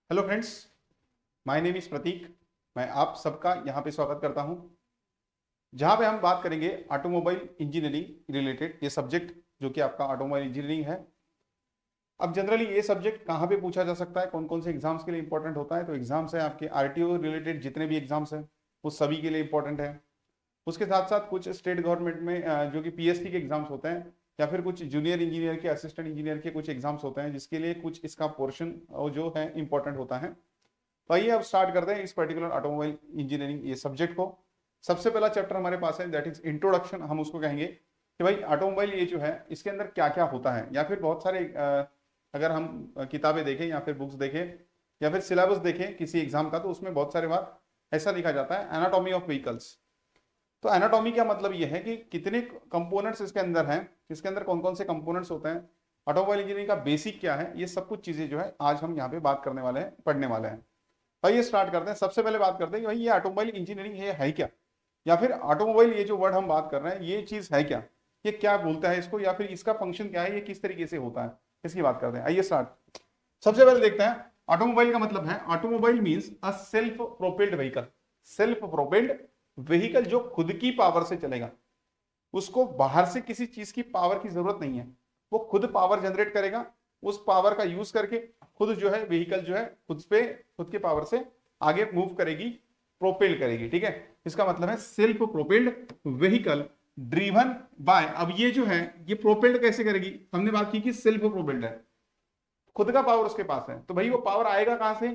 Hello friends, my name is Prateek. मैं आप सबका यहाँ पे स्वागत करता हूँ, जहाँ पे हम बात करेंगे ऑटोमोबाइल इंजीनियरिंग रिलेटेड ये सब्जेक्ट जो कि आपका ऑटोमोबाइल इंजीनियरिंग है। अब जनरली ये सब्जेक्ट कहाँ पे पूछा जा सकता है, कौन कौन से एग्जाम्स के लिए इंपॉर्टेंट होता है? तो एग्जाम्स है आपके आरटीओ रिलेटेड जितने भी एग्जाम्स हैं वो सभी के लिए इंपॉर्टेंट है। उसके साथ साथ कुछ स्टेट गवर्नमेंट में जो कि पीएसटी के एग्जाम्स होते हैं, या फिर कुछ जूनियर इंजीनियर के, असिस्टेंट इंजीनियर के कुछ एग्जाम्स होते हैं जिसके लिए कुछ इसका पोर्शन जो है इंपॉर्टेंट होता है। तो आइए अब स्टार्ट करते हैं इस पर्टिकुलर ऑटोमोबाइल इंजीनियरिंग ये सब्जेक्ट को। सबसे पहला चैप्टर हमारे पास है, दैट इज इंट्रोडक्शन। हम उसको कहेंगे कि भाई ऑटोमोबाइल ये जो है इसके अंदर क्या क्या होता है, या फिर बहुत सारे अगर हम किताबें देखें या फिर बुक्स देखें या फिर सिलेबस देखें किसी एग्जाम का, तो उसमें बहुत सारे बार ऐसा लिखा जाता है एनाटॉमी ऑफ व्हीकल्स। तो एनाटॉमी का मतलब ये है कि कितने कंपोनेंट्स इसके अंदर हैं, इसके अंदर कौन कौन से कंपोनेंट्स होते हैं, ऑटोमोबाइल इंजीनियरिंग का बेसिक क्या है, ये सब कुछ चीजें जो है आज हम यहाँ पे बात करने वाले हैं, पढ़ने वाले हैं। भाई ये स्टार्ट करते हैं। सबसे पहले बात करते हैं कि भाई ये ऑटोमोबाइल इंजीनियरिंग है क्या, या फिर ऑटोमोबाइल ये जो वर्ड हम बात कर रहे हैं ये चीज है क्या, ये क्या बोलता है इसको, या फिर इसका फंक्शन क्या है, ये किस तरीके से होता है, इसकी बात करते हैं। आइए स्टार्ट। सबसे पहले देखते हैं ऑटोमोबाइल का मतलब है, automobile means a self propelled vehicle. Self propelled vehicle जो खुद की पावर से चलेगा, उसको बाहर से किसी चीज की पावर की जरूरत नहीं है, वो खुद पावर जनरेट करेगा, उस पावर का यूज करके खुद जो है व्हीकल जो है खुद के पावर से आगे मूव करेगी, प्रोपेल करेगी। ठीक है, इसका मतलब है self propelled vehicle driven bye. अब ये जो है ये प्रोपेल्ड कैसे करेगी, हमने बात की कि सेल्फ प्रोपेल्ड है, खुद का पावर उसके पास है। तो भाई वो पावर आएगा कहां से?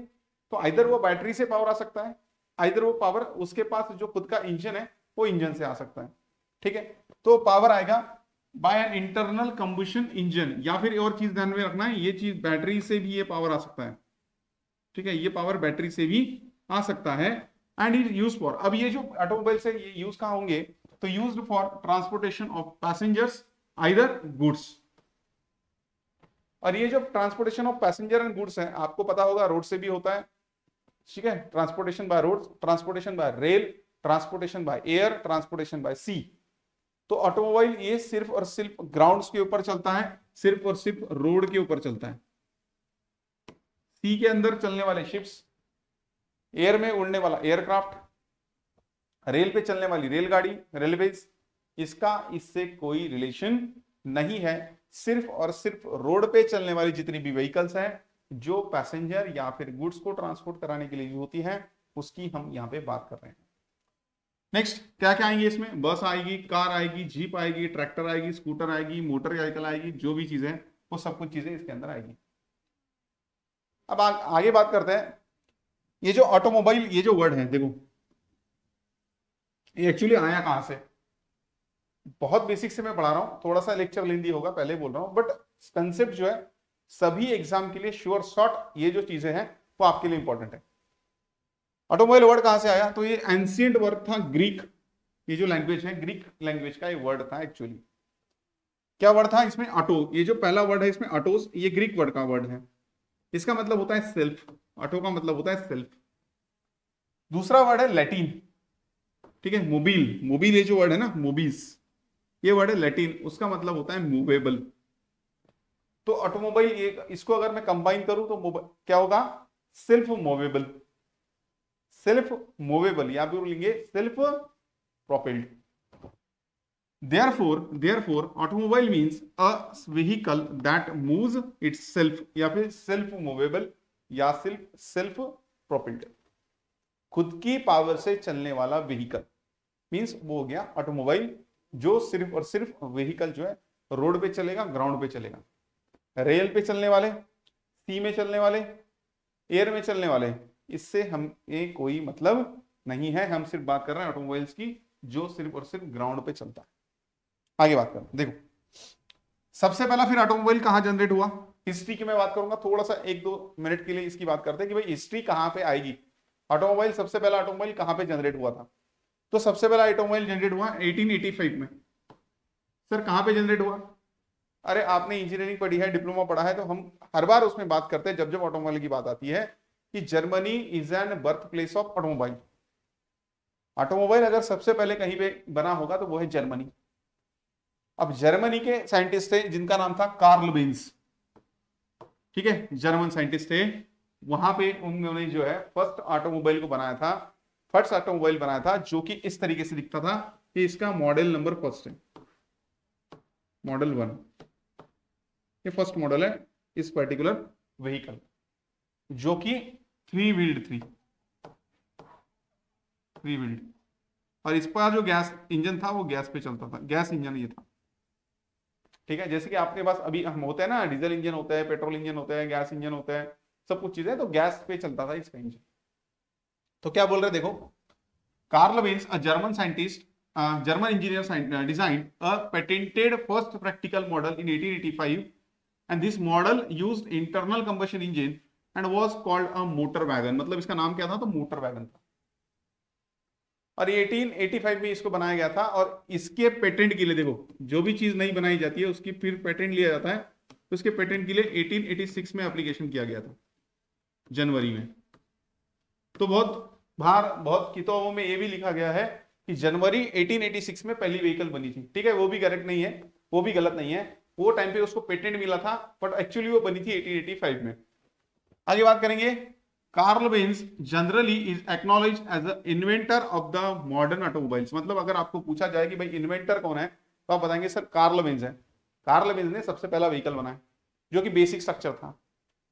तो आइदर वो बैटरी से पावर आ सकता है, आइदर वो पावर उसके पास जो खुद का इंजन है वो इंजन से आ सकता है। ठीक है, तो पावर आएगा by an internal combustion engine, या फिर और चीज ध्यान में रखना है, ये चीज बैटरी से भी ये पावर आ सकता है। ठीक है, ये पावर बैटरी से भी आ सकता है। एंड इज यूज फॉर, अब ये जो ऑटोमोबाइल से ये यूज कहां होंगे, तो used for transportation of passengers either goods. और ये जो transportation of passenger and goods है, आपको पता होगा रोड से भी होता है। ठीक है, transportation by road, transportation by rail, transportation by air, transportation by sea. तो ऑटोमोबाइल ये सिर्फ और सिर्फ ग्राउंड्स के ऊपर चलता है, सिर्फ और सिर्फ रोड के ऊपर चलता है। सी के अंदर चलने वाले शिप्स, एयर में उड़ने वाला एयरक्राफ्ट, रेल पे चलने वाली रेलगाड़ी, रेलवेज, इसका इससे कोई रिलेशन नहीं है। सिर्फ और सिर्फ रोड पे चलने वाली जितनी भी व्हीकल्स हैं जो पैसेंजर या फिर गुड्स को ट्रांसपोर्ट कराने के लिए यूज होती हैं, उसकी हम यहाँ पे बात कर रहे हैं। नेक्स्ट क्या क्या आएंगे इसमें? बस आएगी, कार आएगी, जीप आएगी, ट्रैक्टर आएगी, स्कूटर आएगी, मोटर व्हीकल आएगी, जो भी चीजें वो सब कुछ चीजें इसके अंदर आएगी। अब आगे बात करते हैं। ये जो ऑटोमोबाइल ये जो वर्ड है, देखो ये एक्चुअली आया कहां से? बहुत बेसिक से मैं पढ़ा रहा हूं, थोड़ा सा लेक्चर लेंदी होगा, पहले बोल रहा हूं, बट कंसेप्ट जो है सभी एग्जाम के लिए श्योर शॉर्ट ये जो चीजें हैं वो आपके लिए इंपॉर्टेंट है। ऑटोमोबाइल वर्ड कहां से आया? तो ये एंशियंट वर्ड था ग्रीक। ये जो लैंग्वेज है ग्रीक लैंग्वेज का ये वर्ड था एक्चुअली। क्या वर्ड था इसमें? ऑटो। ये जो पहला वर्ड है इसमें ऑटोस, ये ग्रीक वर्ड का वर्ड है। इसका मतलब होता है सेल्फ। ऑटो का मतलब होता है सेल्फ। दूसरा वर्ड है लैटिन। ठीक है, मोबिल। मोबिल ये जो वर्ड है ना, मोबिस, ये वर्ड है लैटिन, उसका मतलब होता है मूवेबल। तो ऑटोमोबाइल ये इसको अगर मैं कंबाइन करूं तो क्या होगा? Self movable. सेल्फ मूवेबल या फिर लिखेंगे self propelled. therefore automobile means a vehicle that moves itself, या फिर सेल्फ मूवेबल या सेल्फ प्रोपेल्ड, खुद की पावर से चलने वाला व्हीकल मींस वो हो गया ऑटोमोबाइल, जो सिर्फ और सिर्फ व्हीकल जो है रोड पे चलेगा, ग्राउंड पे चलेगा, रेल पे चलने वाले, सी में चलने वाले, एयर में चलने वाले, इससे हमें कोई मतलब नहीं है। हम सिर्फ बात कर रहे हैं ऑटोमोबाइल्स की जो सिर्फ और सिर्फ ग्राउंड पे चलता है। आगे बात करें, देखो सबसे पहला फिर ऑटोमोबाइल कहां जनरेट हुआ, हिस्ट्री की मैं बात करूंगा थोड़ा सा, 1-2 मिनट के लिए इसकी बात करते हैं कि भाई हिस्ट्री कहां पे आएगी। ऑटोमोबाइल सबसे पहला ऑटोमोबाइल कहां पे जनरेट हुआ था? तो सबसे पहला ऑटोमोबाइल जनरेट हुआ 1885 में। सर कहां पे जनरेट हुआ? अरे आपने इंजीनियरिंग पढ़ी है, डिप्लोमा पढ़ा है, तो हम हर बार उसमें बात करते हैं जब जब ऑटोमोबाइल की बात आती है कि Germany is an birth place of automobile. Automobile अगर सबसे पहले कहीं पे बना होगा तो वो है जर्मनी। अब जर्मनी के साइंटिस्ट थे जिनका नाम था कार्ल बेंज। ठीक है, जर्मन साइंटिस्ट थे वहां पे उन्होंने जो है फर्स्ट ऑटोमोबाइल को बनाया था, फर्स्ट ऑटोमोबाइल बनाया था जो कि इस तरीके से दिखता था कि इसका मॉडल नंबर फर्स्ट है, मॉडल 1, ये फर्स्ट मॉडल है इस पर्टिकुलर व्हीकल, जो कि थ्री व्हील्ड और इस पर जो गैस इंजन था वो गैस पे चलता था, गैस इंजन ये था। ठीक है, जैसे कि आपके पास अभी हम होते हैं ना, डीजल इंजन होता है, पेट्रोल इंजन होता है, गैस इंजन होता है, सब कुछ चीजें, तो गैस पे चलता था इसका इंजन। तो क्या बोल रहे देखो, Karl Benz a German scientist, German engineer designed a patented first practical model in 1885, and this model used internal combustion engine and was called a motor wagon। मतलब इसका नाम क्या था, तो मोटर वैगन था। और 1885 में इसको बनाया गया था, और इसके पेटेंट के लिए देखो, जो भी चीज नहीं बनाई जाती है उसकी फिर पेटेंट लिया जाता है, तो उसके पेटेंट के लिए 1886 में एप्लीकेशन किया गया था, जनवरी में। तो बहुत किताबों में ये भी लिखा गया है कि जनवरी 1886 में पहली व्हीकल बनी थी। ठीक है, वो भी करेक्ट नहीं है, वो भी गलत नहीं है, वो टाइम पे उसको पेटेंट मिला था, बट एक्चुअली वो बनी थी 1885 में। आगे बात करेंगे, Karl Benz generally is acknowledged as the inventor of the modern automobiles. मतलब अगर आपको पूछा जाए कि भाई इन्वेंटर कौन है, तो आप बताएंगे सर कार्ल बेंज है। कार्ल बेंज ने सबसे पहला व्हीकल बनाया जो कि बेसिक स्ट्रक्चर था।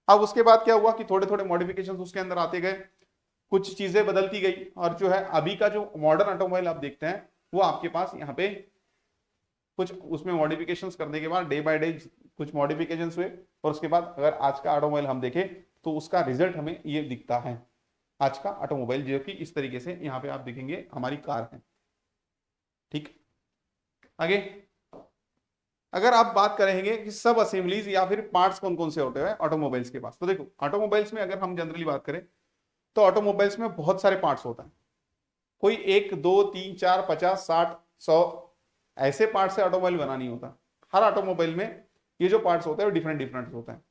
अब उसके बाद क्या हुआ कि थोड़े थोड़े मॉडिफिकेशन उसके अंदर आते गए, कुछ चीजें बदलती गई, और जो है अभी का जो मॉडर्न ऑटोमोबाइल आप देखते हैं वो आपके पास यहाँ पे कुछ उसमें मॉडिफिकेशंस करने के बाद डे बाय डे कुछ मॉडिफिकेशंस हुए, और उसके बाद अगर आज का ऑटोमोबाइल हम देखें तो उसका रिजल्ट हमें ये दिखता है। आज का ऑटोमोबाइल जो कि इस तरीके से यहाँ पे आप देखेंगे हमारी कार है। ठीक, आगे अगर आप बात करेंगे कि सब असेंबलीज या फिर पार्ट्स कौन कौन से होते हैं ऑटोमोबाइल्स के पास, तो देखो ऑटोमोबाइल्स में अगर हम जनरली बात करें तो ऑटोमोबाइल्स में बहुत सारे पार्ट्स होता है। कोई 1 2 3 4 50 60 100 ऐसे पार्ट से ऑटोमोबाइल बना नहीं होता। हर ऑटोमोबाइल में ये जो पार्ट्स होते हैं वो डिफरेंट डिफरेंट होते हैं।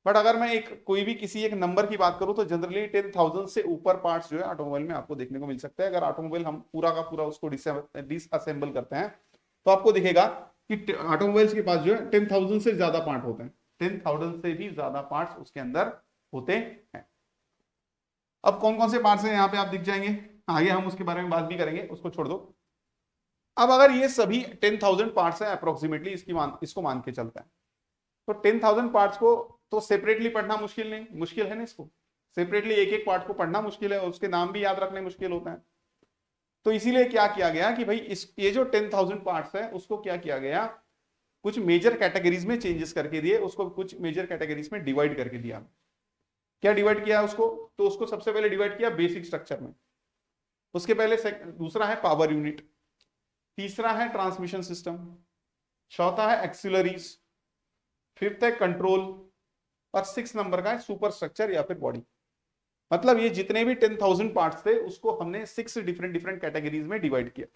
बट अगर मैं कोई भी किसी एक नंबर की बात करूं तो जनरली 10,000 से ऊपर पार्ट्स जो है ऑटोमोबाइल में आपको देखने को मिल सकता है। अगर ऑटोमोबाइल हम पूरा का पूरा उसको डिसअसेंबल करते हैं तो आपको दिखेगा कि ऑटोमोबाइल्स के पास जो है 10,000 से ज्यादा पार्ट होते हैं, 10,000 से भी ज्यादा पार्ट्स उसके अंदर होते हैं। अब कौन कौन से पार्ट्स हैं यहाँ पे आप दिख जाएंगे, आगे हम उसके बारे में बात भी करेंगे, उसको छोड़ दो। अब अगर ये सभी 10,000 पार्ट्स हैं अप्रोक्सीमेटली, इसको मान के चलता है, तो 10,000 पार्ट्स को तो सेपरेटली पढ़ना मुश्किल है ना, इसको सेपरेटली एक एक पार्ट को पढ़ना मुश्किल है, उसके नाम भी याद रखने मुश्किल होता है। तो इसीलिए क्या किया गया कि भाई ये जो 10,000 पार्ट्स है उसको क्या किया गया, कुछ मेजर कैटेगरीज में चेंजेस करके दिए, उसको कुछ मेजर कैटेगरीज में डिवाइड करके दिया। क्या डिवाइड किया उसको, तो उसको सबसे पहले डिवाइड किया बेसिक स्ट्रक्चर में, उसके पहले दूसरा है पावर यूनिट, तीसरा है ट्रांसमिशन सिस्टम, चौथा है एक्सिलरीज, फिफ्थ है कंट्रोल, और 6 नंबर का है सुपर स्ट्रक्चर या फिर बॉडी। मतलब ये जितने भी 10,000 पार्ट्स थे उसको हमने 6 डिफरेंट डिफरेंट कैटेगरीज में डिवाइड किया।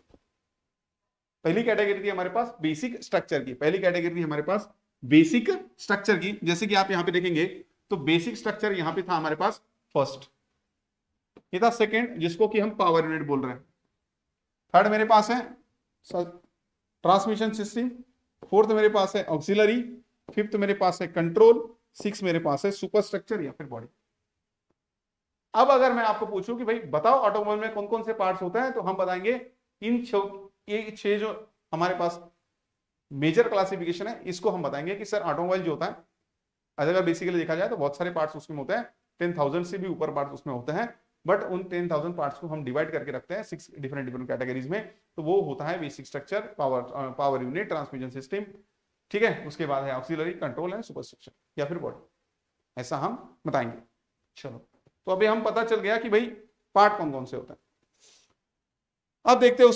पहली कैटेगरी थी हमारे पास बेसिक स्ट्रक्चर की, पहली कैटेगरी थी हमारे पास बेसिक स्ट्रक्चर की, जैसे कि आप यहां पे देखेंगे तो बेसिक स्ट्रक्चर यहां पे था हमारे पास फर्स्ट, ये था सेकंड जिसको कि हम पावर यूनिट बोल रहे हैं, थर्ड मेरे पास है ट्रांसमिशन सिस्टम, फोर्थ मेरे पास है ऑक्सिलरी, फिफ्थ मेरे पास है कंट्रोल, 6 मेरे पास है सुपर स्ट्रक्चर या फिर बॉडी। अब अगर मैं आपको पूछूं कि भाई बताओ ऑटोमोबाइल में कौन कौन से पार्ट्स होते हैं, तो हम बताएंगे ये 6 जो हमारे पास मेजर क्लासिफिकेशन है इसको हम बताएंगे कि सर ऑटोमोबाइल जो होता है अगर बेसिकली देखा जाए तो बहुत सारे पार्ट्स उसमें होते हैं, 10,000 से भी ऊपर पार्ट्स उसमें होते हैं, बट उन 10,000 पार्ट्स को हम डिवाइड करके रखते हैं 6 डिफरेंट डिफरेंट कैटेगरीज में। तो वो होता है basic structure, power unit, transmission system, ठीक है, उसके बाद है ऑक्सिलरी, कंट्रोल है, सुपर स्ट्रक्चर या फिर बॉडी, ऐसा हम बताएंगे। चलो, तो अभी हम पता चल गया कि भाई पार्ट कौन कौन से होते हैं। अब देखते हैं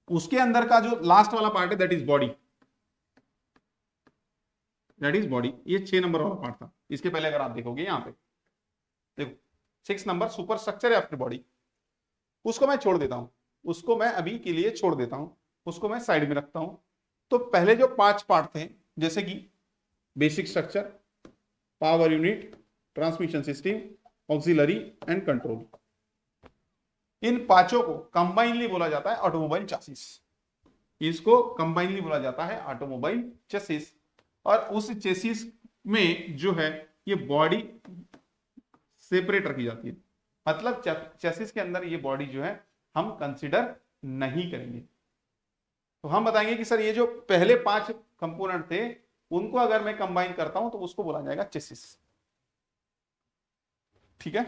उसके अंदर का जो लास्ट वाला पार्ट है दैट इज बॉडी, ये 6 नंबर वाला पार्ट था। इसके पहले अगर आप देखोगे यहां पे देखो 6 नंबर सुपर स्ट्रक्चर या फिर बॉडी, उसको मैं छोड़ देता हूं, उसको मैं अभी के लिए छोड़ देता हूं, उसको मैं साइड में रखता हूं। तो पहले जो 5 पार्ट थे जैसे कि basic structure, power unit, transmission system, auxiliary and control, इन पांचों को कंबाइनली बोला जाता है ऑटोमोबाइल चेसिस। इसको कंबाइनली बोला जाता है ऑटोमोबाइल चेसिस। और उस चेसिस में जो है ये बॉडी सेपरेट रखी जाती है, मतलब चेसिस के अंदर ये बॉडी जो है हम कंसिडर नहीं करेंगे। तो हम बताएंगे कि सर ये जो पहले 5 कंपोनेंट थे उनको अगर मैं कंबाइन करता हूं तो उसको बोला जाएगा चेसिस। ठीक है,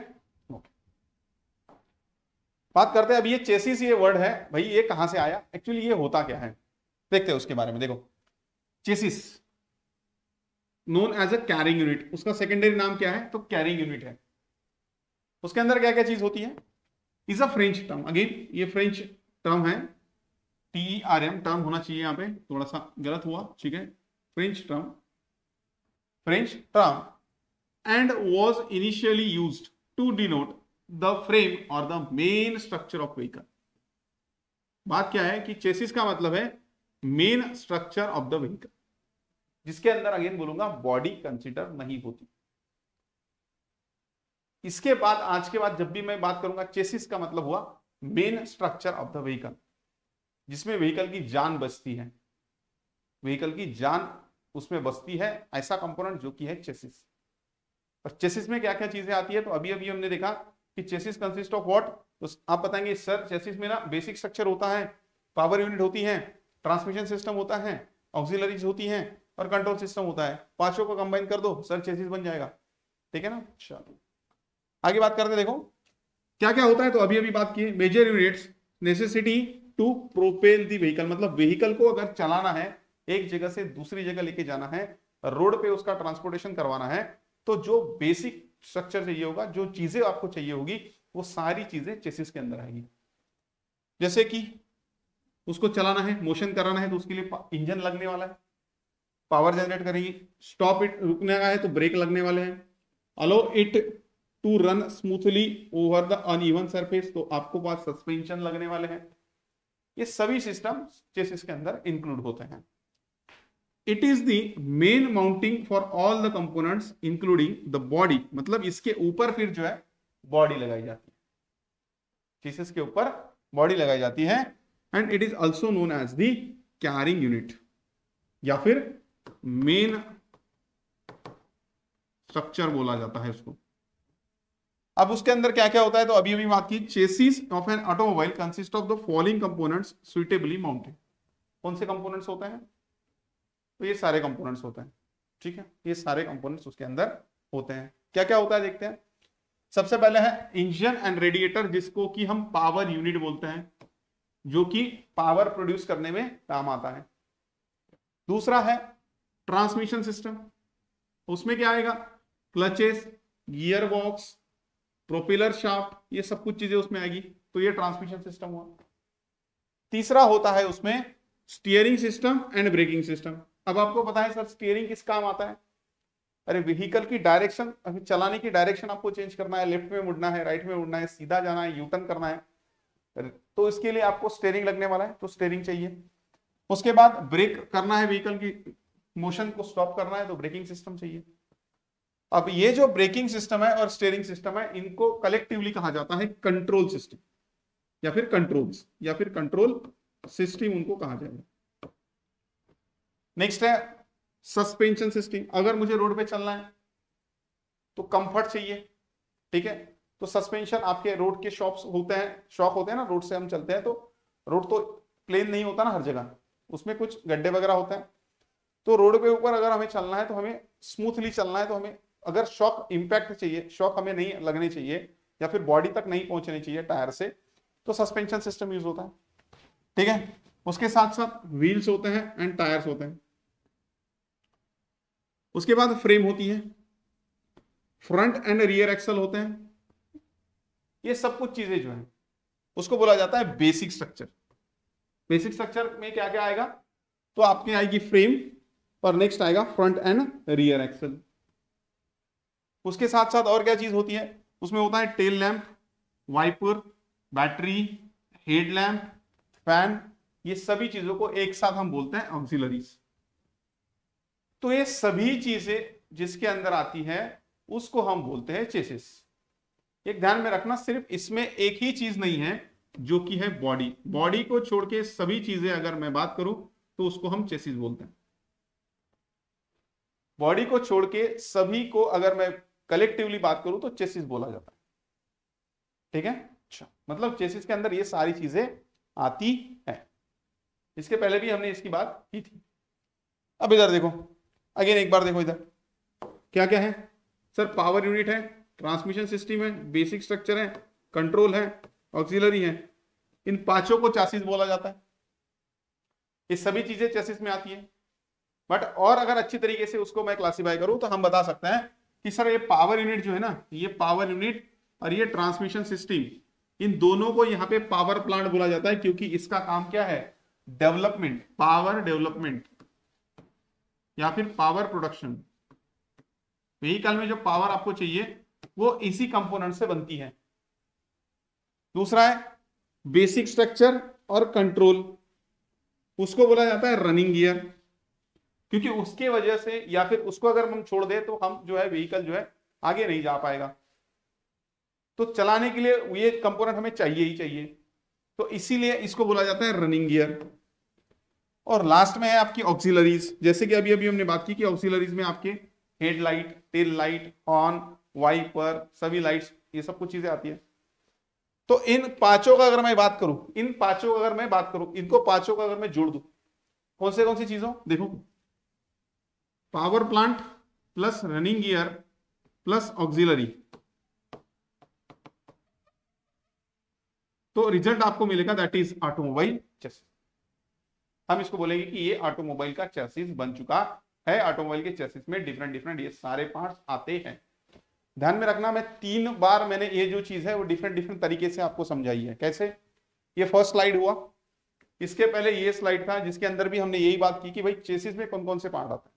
ओके। बात करते हैं अब ये चेसिस, ये वर्ड है भाई ये कहां से आया, एक्चुअली ये होता क्या है देखते हैं उसके बारे में। देखो chassis known as a carrying unit, उसका सेकेंडरी नाम क्या है तो कैरिंग यूनिट है। उसके अंदर क्या क्या चीज होती है, is a French term, again ये फ्रेंच टर्म है, TERM टर्म होना चाहिए, यहां पे थोड़ा सा गलत हुआ, ठीक है, French term and was initially used to denote the frame और the main structure of vehicle. बात क्या है कि चेसिस का मतलब है main structure of the vehicle, जिसके अंदर अगेन बोलूंगा बॉडी कंसीडर नहीं होती। इसके बाद आज के बाद जब भी मैं बात करूंगा चेसिस का मतलब हुआ main structure of the vehicle, जिसमें व्हीकल की जान बसती है, व्हीकल की जान उसमें बसती है, ऐसा कंपोनेंट जो कि है चेसिस। और चेसिस में क्या क्या चीजें आती है, तो अभी अभी हमने देखा कि चेसिस कंसिस्ट ऑफ व्हाट, तो आप बताएंगे सर चेसिस में ना बेसिक स्ट्रक्चर होता है, पावर यूनिट होती है, ट्रांसमिशन सिस्टम होता है, ऑक्सिलरीज होती हैं और कंट्रोल सिस्टम होता है। पांचों को कंबाइन कर दो सर चेसिस बन जाएगा। ठीक है ना, चलो आगे बात करते देखो क्या क्या होता है। तो अभी अभी बात की major units necessity to propel the vehicle, मतलब व्हीकल को अगर चलाना है, एक जगह से दूसरी जगह लेके जाना है, रोड पे उसका ट्रांसपोर्टेशन करवाना है, तो जो बेसिक स्ट्रक्चर चाहिए होगा, जो चीजें आपको चाहिए होगी, वो सारी चीजें चेसिस के अंदर आएगी। जैसे कि उसको चलाना है, मोशन कराना है, तो उसके लिए इंजन लगने वाला है, पावर जनरेट करेगी। स्टॉप इट, रुकने का है तो ब्रेक लगने वाले हैं। Allow it to run smoothly over the uneven surface, तो आपको पास सस्पेंशन लगने वाले हैं। ये सभी सिस्टम चेसिस के अंदर इंक्लूड होते हैं। It is the main mounting for all the components including the body, मतलब इसके ऊपर फिर जो है बॉडी लगाई जाती है, चेसिस के ऊपर बॉडी लगाई जाती है। And it is also known as the carrying unit या फिर मेन स्ट्रक्चर बोला जाता है उसको। अब उसके अंदर क्या क्या होता है, तो अभी अभी बात की chassis of an automobile consist of the following components suitably mounted. कौन से कंपोनेंट्स होते हैं, तो ये सारे कंपोनेंट्स होते हैं। ठीक है, ये सारे कंपोनेंट्स उसके अंदर होते हैं। क्या क्या होता है देखते हैं। सबसे पहले है इंजन एंड रेडिएटर, जिसको कि हम पावर यूनिट बोलते हैं, जो कि पावर प्रोड्यूस करने में काम आता है। दूसरा है ट्रांसमिशन सिस्टम, उसमें क्या आएगा, clutches, gear box, propeller shaft, ये सब कुछ चीजें उसमें आएगी, तो ये ट्रांसमिशन सिस्टम हुआ। तीसरा होता है उसमें steering system and braking system. अब आपको पता है सर स्टीयरिंग किस काम आता है, अरे व्हीकल की डायरेक्शन, अभी चलाने की डायरेक्शन आपको चेंज करना है, लेफ्ट में मुड़ना है, राइट में मुड़ना है, सीधा जाना है, यू टर्न करना है, तो इसके लिए आपको स्टीयरिंग लगने वाला है, तो स्टीयरिंग चाहिए। उसके बाद ब्रेक करना है, व्हीकल की मोशन को स्टॉप करना है, तो ब्रेकिंग सिस्टम चाहिए। अब ये जो ब्रेकिंग सिस्टम है और स्टीयरिंग सिस्टम है, इनको कलेक्टिवली कहा जाता है कंट्रोल सिस्टम या फिर कंट्रोल्स या फिर कंट्रोल सिस्टम उनको कहा जाएगा। नेक्स्ट है सस्पेंशन सिस्टम। अगर मुझे रोड पे चलना है तो कंफर्ट चाहिए, ठीक है, तो सस्पेंशन आपके रोड के शॉक होते हैं ना, रोड से हम चलते हैं तो रोड तो प्लेन नहीं होता ना हर जगह, उसमें कुछ गड्ढे वगैरह होते हैं। तो रोड पे ऊपर अगर हमें चलना है तो हमें स्मूथली चलना है, तो हमें अगर शॉक इंपैक्ट चाहिए, शॉक हमें नहीं लगने चाहिए या फिर बॉडी तक नहीं पहुंचनी चाहिए टायर से, तो सस्पेंशन सिस्टम यूज होता है। ठीक है, उसके साथ साथ व्हील्स होते हैं एंड टायर्स होते हैं। उसके बाद फ्रेम होती है, फ्रंट एंड रियर एक्सल होते हैं। ये सब कुछ चीजें जो है उसको बोला जाता है बेसिक स्ट्रक्चर। बेसिक स्ट्रक्चर में क्या क्या आएगा, तो आपके आएगी फ्रेम और नेक्स्ट आएगा फ्रंट एंड रियर एक्सल। उसके साथ साथ और क्या चीज होती है, उसमें होता है tail lamp, wiper, battery, head lamp, fan, ये सभी चीजों को एक साथ हम बोलते हैं ऑक्सिलरीज। तो ये सभी चीजें जिसके अंदर आती है उसको हम बोलते हैं चेसिस। एक ध्यान में रखना, सिर्फ इसमें एक ही चीज नहीं है जो कि है बॉडी। बॉडी को छोड़ के सभी चीजें अगर मैं बात करूं तो उसको हम चेसिस बोलते हैं। बॉडी को छोड़ के सभी को अगर मैं कलेक्टिवली बात करूं तो चेसिस बोला जाता है। ठीक है, अच्छा, मतलब चेसिस के अंदर ये सारी चीजें आती है। इसके पहले भी हमने इसकी बात की थी। अब इधर देखो, अगेन एक बार देखो इधर क्या क्या है सर। पावर यूनिट है, ट्रांसमिशन सिस्टम है, बेसिक स्ट्रक्चर है, कंट्रोल है, ऑक्सिलरी है। इन पांचों को चेसिस बोला जाता है। ये सभी चीजें चेसिस में आती है। बट और अगर अच्छी तरीके से उसको मैं क्लासिफाई करूं तो हम बता सकते हैं कि सर ये पावर यूनिट जो है ना, ये पावर यूनिट और ये ट्रांसमिशन सिस्टम, इन दोनों को यहाँ पे पावर प्लांट बोला जाता है, क्योंकि इसका काम क्या है, डेवलपमेंट, पावर डेवलपमेंट या फिर पावर प्रोडक्शन। व्हीकल में जो पावर आपको चाहिए वो इसी कंपोनेंट से बनती है। दूसरा है बेसिक स्ट्रक्चर और कंट्रोल, उसको बोला जाता है रनिंग गियर, क्योंकि उसके वजह से या फिर उसको अगर हम छोड़ दें तो हम जो है व्हीकल जो है आगे नहीं जा पाएगा। तो चलाने के लिए ये कंपोनेंट हमें चाहिए ही चाहिए, तो इसीलिए इसको बोला जाता है रनिंग गियर। और लास्ट में है आपकी ऑक्सिलरीज, जैसे कि अभी अभी हमने बात की कि ऑक्सिलरीज में आपके headlight, tail light, horn, wiper, सभी लाइट्स, ये सब कुछ चीजें आती है। तो इन पांचों का अगर मैं बात करूं, इनको पांचों का अगर मैं जोड़ दूं, कौन सी चीजों, देखो, power plant plus running gear plus auxiliary, तो रिजल्ट आपको मिलेगा दैट इज ऑटोमोबाइल चेसिस। हम इसको बोलेंगे कि ये ऑटोमोबाइल का चेसिस बन चुका है। ऑटोमोबाइल के चेसिस में डिफरेंट डिफरेंट ये सारे पार्ट्स आते हैं। ध्यान में रखना, मैं 3 बार मैंने ये जो चीज है वो डिफरेंट डिफरेंट तरीके से आपको समझाई है। कैसे, ये फर्स्ट स्लाइड हुआ, इसके पहले ये स्लाइड था जिसके अंदर भी हमने यही बात की कि भाई चेसिस में कौन कौन से पार्ट आते हैं,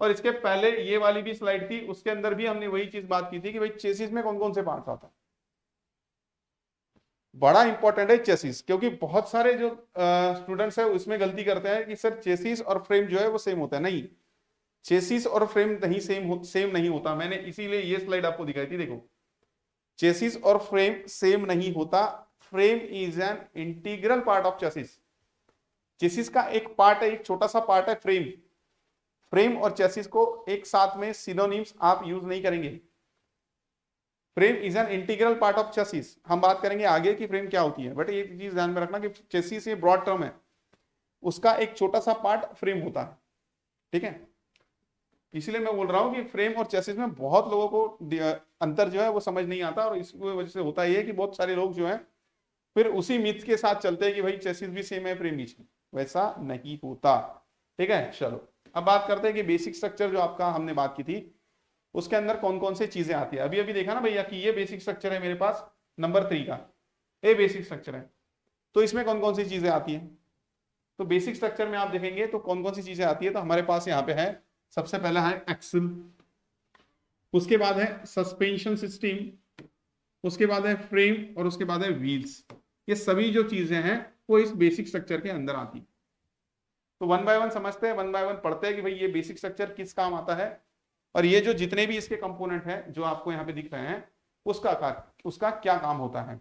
और इसके पहले ये वाली भी स्लाइड थी, उसके अंदर भी हमने वही चीज बात की थी कि भाई चेसिस में कौन कौन से पार्ट आते हैं। बड़ा इंपॉर्टेंट है चेसिस, क्योंकि बहुत सारे जो स्टूडेंट्स है उसमें गलती करते हैं कि सर चेसिस और फ्रेम जो है वो सेम होता है। नहीं, चेसिस और फ्रेम नहीं सेम नहीं होता। मैंने इसीलिए ये स्लाइड आपको दिखाई थी, देखो, चेसिस और फ्रेम सेम नहीं होता। Frame is an integral part of chassis. Chassis का एक पार्ट है, एक छोटा सा पार्ट है फ्रेम। फ्रेम और चेसिस को एक साथ में सिनोनिम्स आप यूज नहीं करेंगे। Frame is an integral part of chassis. हम बात करेंगे आगे कि फ्रेम क्या होती है, बट ये चीज ध्यान में रखना कि चेसिस ये ब्रॉड टर्म है, उसका एक छोटा सा पार्ट फ्रेम होता है। ठीक है, इसलिए मैं बोल रहा हूं कि फ्रेम और चेसिस में बहुत लोगों को अंतर जो है वो समझ नहीं आता, और इस वजह से होता है कि बहुत सारे लोग जो है फिर उसी मिथ के साथ चलते हैं कि भाई चेसिस भी सेम है, फ्रेम भी सेम। वैसा नहीं होता। ठीक है, चलो अब बात करते हैं कि बेसिक स्ट्रक्चर जो आपका हमने बात की थी उसके अंदर कौन कौन से चीजें आती है। अभी अभी देखा ना भैया कि ये बेसिक स्ट्रक्चर है मेरे पास नंबर 3 का, ये बेसिक स्ट्रक्चर है, तो इसमें कौन कौन सी चीजें आती हैं। तो बेसिक स्ट्रक्चर में आप देखेंगे तो कौन कौन सी चीजें आती है, तो हमारे पास यहाँ पे है, सबसे पहला है एक्सल, उसके बाद है सस्पेंशन सिस्टम, उसके बाद है फ्रेम, और उसके बाद है व्हील्स। ये सभी जो चीजें हैं वो इस बेसिक स्ट्रक्चर के अंदर आती है। तो 1 बाय 1 समझते हैं, 1 बाय 1 पढ़ते हैं कि भाई ये बेसिक स्ट्रक्चर किस काम आता है, और ये जो जितने भी इसके कंपोनेंट हैं जो आपको यहाँ पे दिख रहे हैं उसका क्या काम होता है।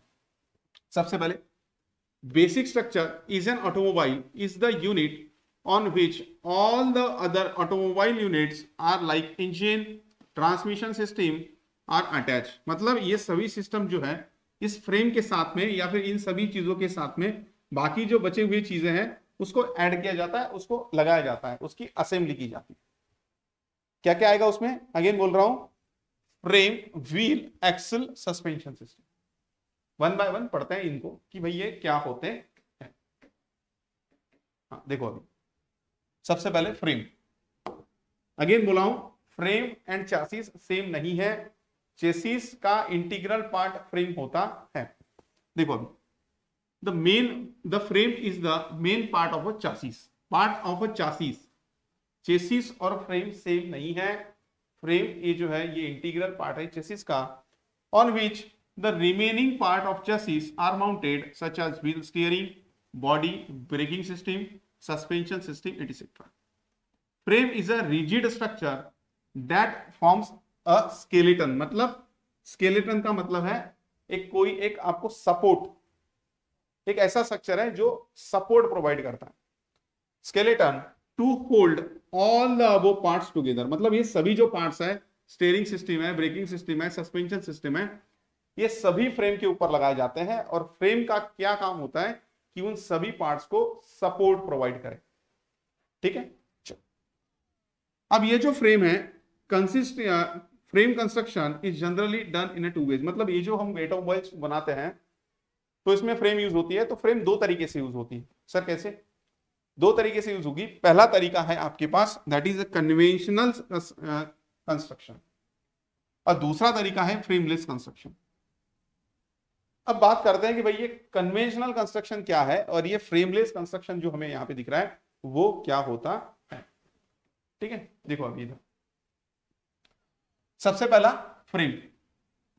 सबसे पहले, basic structure is an automobile is the unit on which all the other automobile units are like engine, transmission system are attached। मतलब ये सभी सिस्टम जो है इस फ्रेम के साथ में या फिर इन सभी चीजों के साथ में बाकी जो बचे हुए चीजें हैं उसको ऐड किया जाता है, उसको लगाया जाता है, उसकी असेंबली की जाती है। क्या क्या आएगा उसमें, अगेन बोल रहा हूं, frame, wheel, axle, suspension system. 1 by 1 पढ़ते हैं इनको कि भाई ये क्या होते हैं। हाँ देखो, अभी सबसे पहले फ्रेम, अगेन बोला हूं फ्रेम एंड चेसिस सेम नहीं है। चेसिस का इंटीग्रल पार्ट फ्रेम होता है। देखो अभी, the frame is the main part of a chassis. Chassis और फ्रेम सेम नहीं है। फ्रेम ये जो है ये इंटीग्रल पार्ट है चेसिस का, on which the remaining part of chassis are mounted such as wheel, steering, body, braking system, suspension system, etc. Frame is a rigid structure that forms a skeleton। मतलब skeleton का मतलब है एक आपको support, एक ऐसा structure है जो सपोर्ट प्रोवाइड करता है। skeleton to hold all the above parts together, मतलब ये सभी जो पार्ट्स है, स्टीयरिंग सिस्टम है, ब्रेकिंग सिस्टम है, सस्पेंशन सिस्टम है, ये सभी फ्रेम के ऊपर लगाए जाते हैं। और फ्रेम का क्या काम होता है कि उन सभी पार्ट्स को सपोर्ट प्रोवाइड करे। ठीक है, अब ये जो फ्रेम है consist frame construction is generally done in 2 ways, मतलब ये जो हम ऑटोमोबाइल्स बनाते हैं तो इसमें फ्रेम यूज होती है, तो फ्रेम 2 तरीके से यूज होती है। सर कैसे? 2 तरीके से यूज होगी। पहला तरीका है आपके पास that is a conventional construction, और दूसरा तरीका है फ्रेमलेस कंस्ट्रक्शन। अब बात करते हैं कि भाई ये कन्वेंशनल कंस्ट्रक्शन क्या है और ये फ्रेमलेस कंस्ट्रक्शन जो हमें यहां पे दिख रहा है वो क्या होता है। ठीक है, देखो अभी इधर सबसे पहला frame.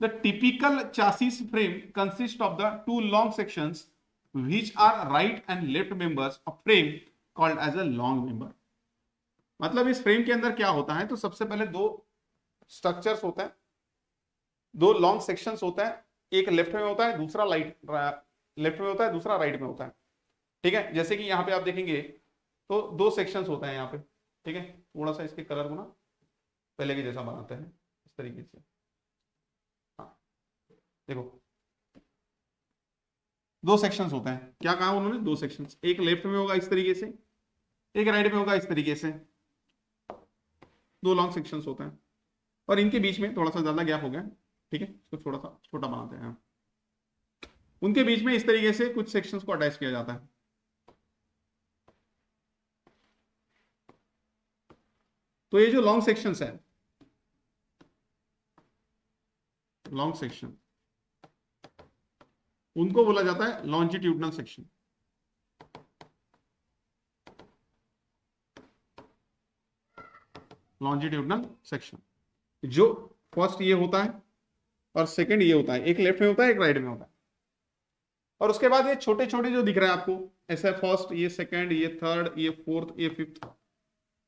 The typical chassis frame consist of the 2 long sections which are right and left members of frame called as a long member. मतलब इस फ्रेम के अंदर क्या होता है, तो सबसे पहले 2 स्ट्रक्चर्स होते हैं, 2 लॉन्ग सेक्शंस होता है, एक लेफ्ट में होता है, दूसरा लेफ्ट में होता है, दूसरा राइट में होता है। ठीक है, जैसे कि यहाँ पे आप देखेंगे तो 2 सेक्शंस होते हैं यहाँ पे। ठीक है, थोड़ा सा इसके कलर को ना पहले के जैसा बनाते हैं इस तरीके से। हाँ देखो 2 सेक्शंस होते हैं, क्या कहा उन्होंने, 2 सेक्शंस, एक लेफ्ट में होगा इस तरीके से, एक राइट में होगा इस तरीके से। 2 लॉन्ग सेक्शंस होते हैं और इनके बीच में थोड़ा सा ज्यादा गैप हो गया। ठीक है, इसको थोड़ा सा छोटा बनाते हैं। उनके बीच में इस तरीके से कुछ सेक्शंस को अटैच किया जाता है। तो ये जो लॉन्ग सेक्शंस है, लॉन्ग सेक्शन, उनको बोला जाता है लॉन्जिट्यूडनल सेक्शन। लॉन्जिट्यूडनल सेक्शन जो फर्स्ट ये होता है और सेकंड ये होता है, एक लेफ्ट में होता है, एक राइट में होता है। और उसके बाद ये छोटे छोटे जो दिख रहा है आपको ऐसा, फर्स्ट, ये सेकंड, ये थर्ड, ये फोर्थ, ये फिफ्थ,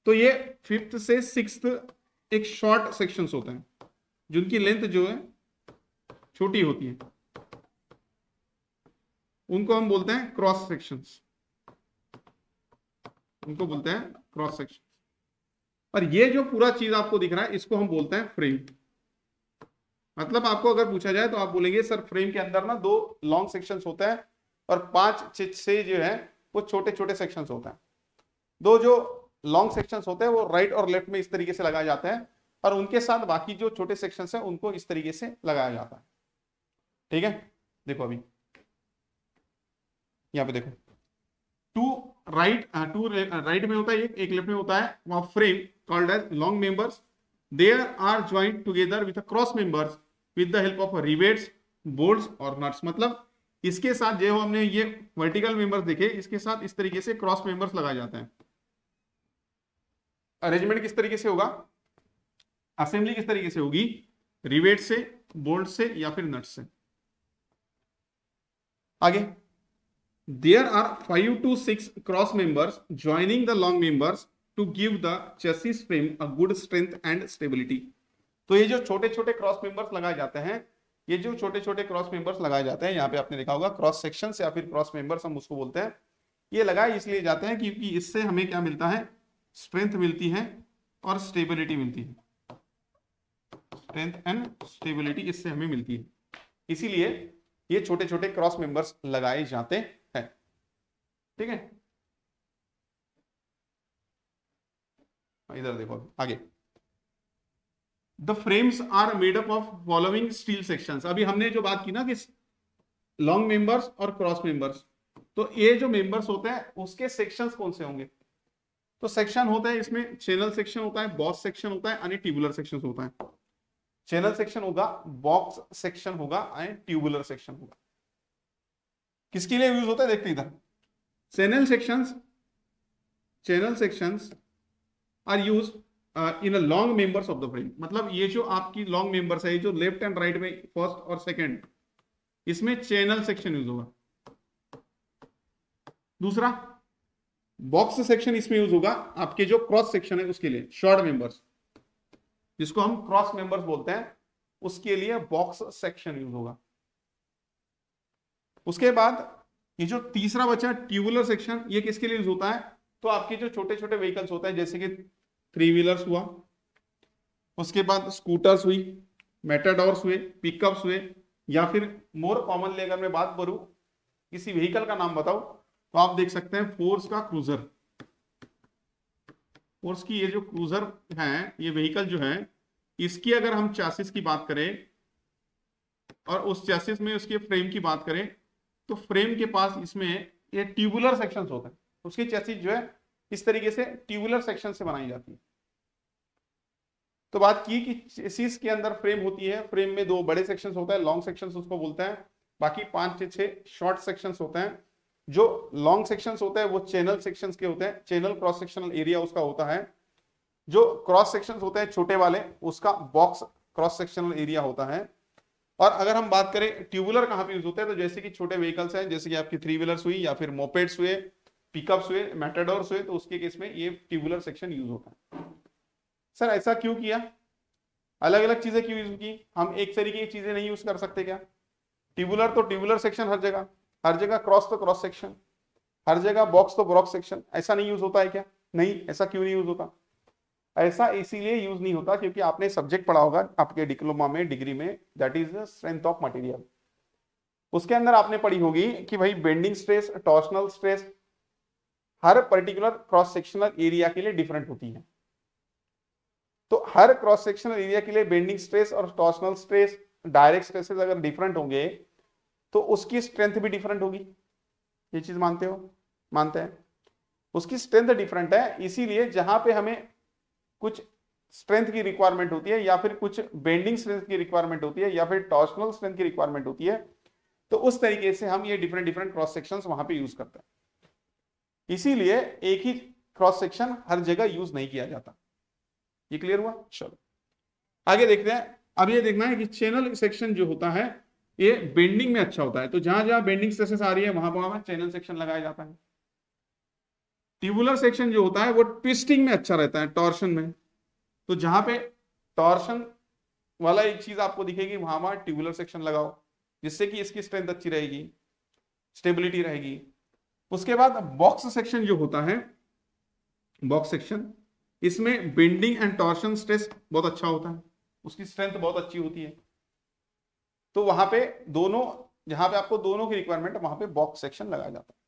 तो ये 5th से 6th एक शॉर्ट सेक्शंस होते हैं जिनकी लेंथ जो है छोटी होती है, उनको हम बोलते हैं क्रॉस सेक्शंस, उनको बोलते हैं क्रॉस सेक्शन। और ये जो पूरा चीज आपको दिख रहा है इसको हम बोलते हैं फ्रेम। मतलब आपको अगर पूछा जाए तो आप बोलेंगे सर फ्रेम के अंदर ना 2 लॉन्ग सेक्शंस होते हैं और 5-6 जो है वो छोटे छोटे सेक्शंस होते हैं। 2 जो लॉन्ग सेक्शंस होते हैं वो राइट और लेफ्ट में इस तरीके से लगाए जाते हैं और उनके साथ बाकी जो छोटे सेक्शंस हैं उनको इस तरीके से लगाया जाता है। ठीक है, देखो अभी यहाँ पे देखो, 2 राइट में होता है, एक लेफ्ट में होता है, वहां frame called as long members, there are joint together with cross members with the help of rivets, bolts और नट्स। मतलब इसके साथ जो हमने ये वर्टिकल मेंबर्स देखे, इसके साथ इस तरीके से क्रॉस मेंबर्स लगाए जाते हैं। अरेंजमेंट किस तरीके से होगा, असेंबली किस तरीके से होगी, रिवेट से, बोल्ट से या फिर नट से। आगे, there are 5 to 6 cross members joining the long members to give the chassis frame a good strength and stability. तो ये जो छोटे छोटे क्रॉस मेंबर्स लगाए जाते हैं, ये जो छोटे छोटे क्रॉस मेंबर्स लगाए जाते हैं, यहाँ पे आपने देखा होगा क्रॉस सेक्शंस या फिर क्रॉस मेंबर्स हम उसको बोलते हैं। ये लगाए इसलिए जाते हैं क्योंकि इससे हमें क्या मिलता है, स्ट्रेंथ मिलती है और स्टेबिलिटी मिलती है। स्ट्रेंथ एंड स्टेबिलिटी इससे हमें मिलती है, इसीलिए ये छोटे छोटे क्रॉस मेंबर्स लगाए जाते हैं। ठीक है, इधर देखो आगे, the frames are made up of following steel sections. अभी हमने जो बात की ना कि लॉन्ग मेंबर्स और क्रॉस मेंबर्स, तो ये जो मेंबर्स होते हैं उसके सेक्शंस कौन से होंगे, तो सेक्शन होता है इसमें चैनल सेक्शन होता है, बॉक्स सेक्शन होता है, एंड ट्यूबुलर सेक्शन होता है। चैनल सेक्शन होगा, बॉक्स सेक्शन होगा एंड ट्यूबुलर सेक्शन होगा। किसके लिए यूज होता है, देखते इधर, channel sections are use in a long members of the frame. मतलब ये जो आपकी लॉन्ग मेंबर्स है, ये जो लेफ्ट एंड राइट में फर्स्ट और सेकंड, इसमें चैनल सेक्शन यूज होगा। दूसरा बॉक्स सेक्शन इसमें यूज होगा आपके जो क्रॉस सेक्शन है उसके लिए, शॉर्ट मेंबर्स जिसको हम क्रॉस मेंबर्स बोलते हैं, उसके लिए बॉक्स सेक्शन यूज होगा। उसके बाद ये जो तीसरा बचा ट्यूबुलर सेक्शन, ये किसके लिए यूज होता है, तो आपके जो छोटे छोटे व्हीकल्स होते हैं जैसे कि थ्री व्हीलर्स हुआ, उसके बाद स्कूटर्स हुई, मेटाडोर्स हुए, पिकअप्स हुए, या फिर मोर कॉमनली अगर मैं बात करूं किसी व्हीकल का नाम बताओ तो आप देख सकते हैं फोर्स का क्रूजर। फोर्स की ये जो क्रूजर है, ये व्हीकल जो है, इसकी अगर हम चैसिस की बात करें और उस चैसिस में उसके फ्रेम की बात करें तो फ्रेम के पास इसमें ये ट्यूबुलर सेक्शंस होते हैं। उसकी चैसिस जो है इस तरीके से ट्यूबुलर सेक्शन से बनाई जाती है। तो बात की कि चेसिस के अंदर फ्रेम होती है, फ्रेम में दो बड़े सेक्शंस होता है, लॉन्ग सेक्शंस उसको बोलते हैं, बाकी 5 से 6 शॉर्ट सेक्शंस होते हैं। जो लॉन्ग सेक्शंस होते हैं वो चैनल सेक्शंस के होते हैं, चैनल क्रॉस सेक्शनल एरिया उसका होता है। जो क्रॉस सेक्शंस होते हैं छोटे वाले उसका बॉक्स क्रॉस सेक्शनल एरिया होता है। और अगर हम बात करें ट्यूबुलर कहां पे यूज होते हैं, तो जैसे कि छोटे व्हीकल्स हैं, जैसे कि आपकी थ्री व्हीलर्स हुई या फिर मोपेड्स हुए, पिकअप्स हुए, मेटाडोर्स हुए, तो उसके केस में ये ट्यूबुलर सेक्शन यूज होता है। सर ऐसा क्यों किया, अलग अलग चीजें क्यों यूज की, हम एक तरीके की चीजें नहीं यूज कर सकते क्या? ट्यूबुलर तो ट्यूबुलर सेक्शन हर जगह, हर जगह क्रॉस तो क्रॉस सेक्शन, हर जगह बॉक्स तो बॉक्स सेक्शन, ऐसा नहीं यूज होता है क्या? नहीं, ऐसा क्यों नहीं यूज होता? ऐसा इसीलिए यूज नहीं होता क्योंकि आपने सब्जेक्ट पढ़ा होगा आपके डिप्लोमा में, डिग्री में, that is strength of material. उसके अंदर आपने पढ़ी होगी कि भाई बेंडिंग स्ट्रेस, टॉर्सनल स्ट्रेस हर पर्टिकुलर क्रॉस सेक्शनल एरिया के लिए डिफरेंट होती है। तो हर क्रॉस सेक्शनल एरिया के लिए बेंडिंग स्ट्रेस और टॉर्सनल स्ट्रेस, डायरेक्ट स्ट्रेसेस अगर डिफरेंट होंगे तो उसकी स्ट्रेंथ भी डिफरेंट होगी। ये चीज मानते हो? मानते हैं। उसकी स्ट्रेंथ डिफरेंट है, इसीलिए जहां पे हमें कुछ स्ट्रेंथ की रिक्वायरमेंट होती है या फिर कुछ बेंडिंग स्ट्रेंथ की रिक्वायरमेंट होती है या फिर टॉर्सनल स्ट्रेंथ की रिक्वायरमेंट होती है, तो उस तरीके से हम ये डिफरेंट डिफरेंट क्रॉस सेक्शंस वहां पे यूज करते हैं। इसीलिए एक ही क्रॉस सेक्शन हर जगह यूज नहीं किया जाता। ये क्लियर हुआ? चलो आगे देखते हैं। अब ये देखना है कि चैनल सेक्शन जो होता है ये बेंडिंग में अच्छा होता है, तो जहां जहां बेंडिंग स्ट्रेसेस आ रही है वहां पर चैनल सेक्शन लगाया जाता है। ट्यूबुलर सेक्शन जो होता है वो ट्विस्टिंग में अच्छा रहता है, टॉर्शन में, तो जहां पे टॉर्शन वाला एक चीज आपको दिखेगी वहां ट्यूबुलर सेक्शन लगाओ, जिससे कि इसकी स्ट्रेंथ अच्छी रहेगी, स्टेबिलिटी रहेगी। उसके बाद बॉक्स सेक्शन जो होता है, बॉक्स सेक्शन, इसमें बेंडिंग एंड टॉर्शन स्ट्रेस बहुत अच्छा होता है, उसकी स्ट्रेंथ बहुत अच्छी होती है। तो वहां पे दोनों, जहां पे आपको दोनों की रिक्वायरमेंट वहां पे बॉक्स सेक्शन लगाया जाता है।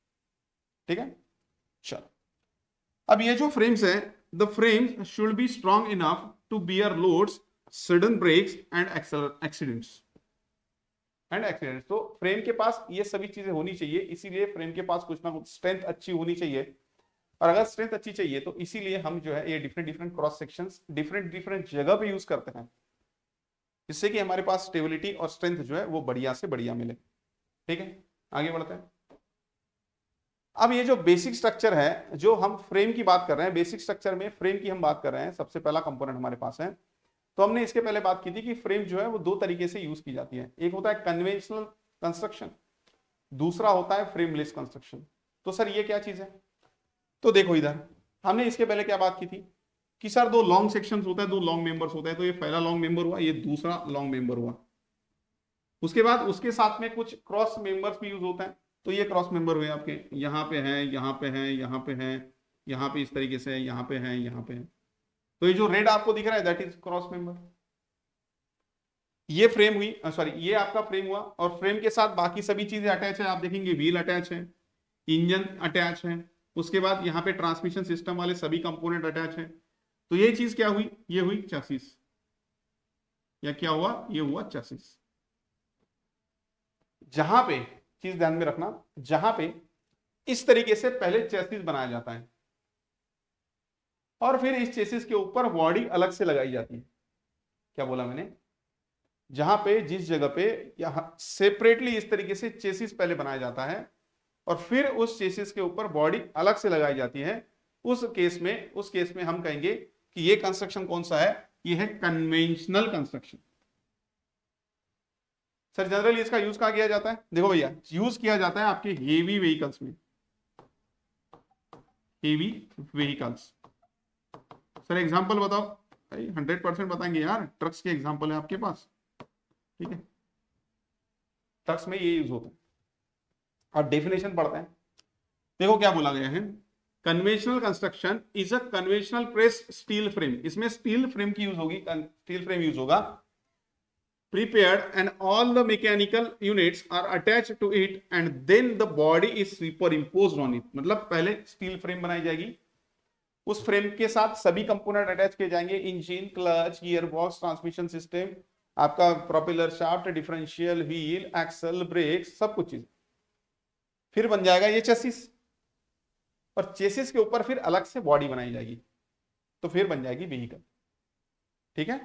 ठीक है, चलो अब ये जो फ्रेम्स है, the frames should be strong enough to bear loads, sudden brakes and accidents तो फ्रेम के पास ये सभी चीजें होनी चाहिए, इसीलिए फ्रेम के पास कुछ ना कुछ स्ट्रेंथ अच्छी होनी चाहिए। और अगर स्ट्रेंथ अच्छी चाहिए तो इसीलिए हम जो है ये different different cross sections different different जगह पे यूज करते हैं, जिससे कि हमारे पास स्टेबिलिटी और स्ट्रेंथ जो है वो बढ़िया से बढ़िया मिले। ठीक है, आगे बढ़ते हैं। अब ये जो बेसिक स्ट्रक्चर है, जो हम फ्रेम की बात कर रहे हैं, बेसिक स्ट्रक्चर में फ्रेम की हम बात कर रहे हैं, सबसे पहला कंपोनेंट हमारे पास है। तो हमने इसके पहले बात की थी कि फ्रेम जो है वो दो तरीके से यूज की जाती है, एक होता है कन्वेंशनल कंस्ट्रक्शन, दूसरा होता है फ्रेमलेस कंस्ट्रक्शन। तो सर ये क्या चीज है? तो देखो इधर हमने इसके पहले क्या बात की थी कि सर दो लॉन्ग सेक्शंस होता है, दो लॉन्ग मेंबर्स होता है, तो ये पहला लॉन्ग मेंबर हुआ, ये दूसरा लॉन्ग मेंबर हुआ। उसके बाद उसके साथ में कुछ क्रॉस मेंबर्स भी यूज होता है, तो ये क्रॉस मेंबर हुए आपके, यहाँ पे है, यहाँ पे है, यहाँ पे है, यहाँ पे इस तरीके से, यहाँ पे है, यहाँ पे है। तो ये जो रेड आपको दिख रहा है दैट इज क्रॉस मेंबर। ये फ्रेम हुई, सॉरी ये आपका फ्रेम हुआ, और फ्रेम के साथ बाकी सभी चीजें अटैच है। आप देखेंगे व्हील अटैच है, इंजन अटैच है, उसके बाद यहाँ पे ट्रांसमिशन सिस्टम वाले सभी कंपोनेंट अटैच है। तो ये चीज क्या हुई? ये हुई चैसिस, या क्या हुआ? ये हुआ चैसिस। जहां पे चीज ध्यान में रखना, जहां पे इस तरीके से पहले चेसिस बनाया जाता है और फिर इस चेसिस के ऊपर बॉडी अलग से लगाई जाती है। क्या बोला मैंने? जहां पे जिस जगह पे यहां सेपरेटली इस तरीके से चेसिस पहले बनाया जाता है और फिर उस चेसिस के ऊपर बॉडी अलग से लगाई जाती है, उस केस में हम कहेंगे कि ये कंस्ट्रक्शन कौन सा है? ये है कन्वेंशनल कंस्ट्रक्शन। सर जनरली इसका यूज कहां किया जाता है? देखो भैया, यूज किया जाता है आपके हेवी व्हीकल्स में, हेवी व्हीकल्स। सर एग्जांपल बताओ। 100% बताएंगे यार, ट्रक्स के एग्जांपल है आपके पास। ठीक है, ट्रक्स में ये यूज होता है। और डेफिनेशन पढ़ते हैं। देखो क्या बोला गया है, conventional construction is a conventional press steel frame, इसमें स्टील फ्रेम की यूज होगी, स्टील फ्रेम यूज होगा, prepared and all the mechanical units are attached to it and then the body is superimposed on it। मतलब पहले steel frame बनाई जाएगी, उस frame के साथ सभी कंपोनेंट अटैच किए जाएंगे, engine, clutch, gear box, transmission system, आपका propeller shaft, differential, wheel, axle, brake, सब कुछ चीज, फिर बन जाएगा ये चेसिस, और चेसिस के ऊपर फिर अलग से बॉडी बनाई जाएगी, तो फिर बन जाएगी व्हीकल। ठीक है।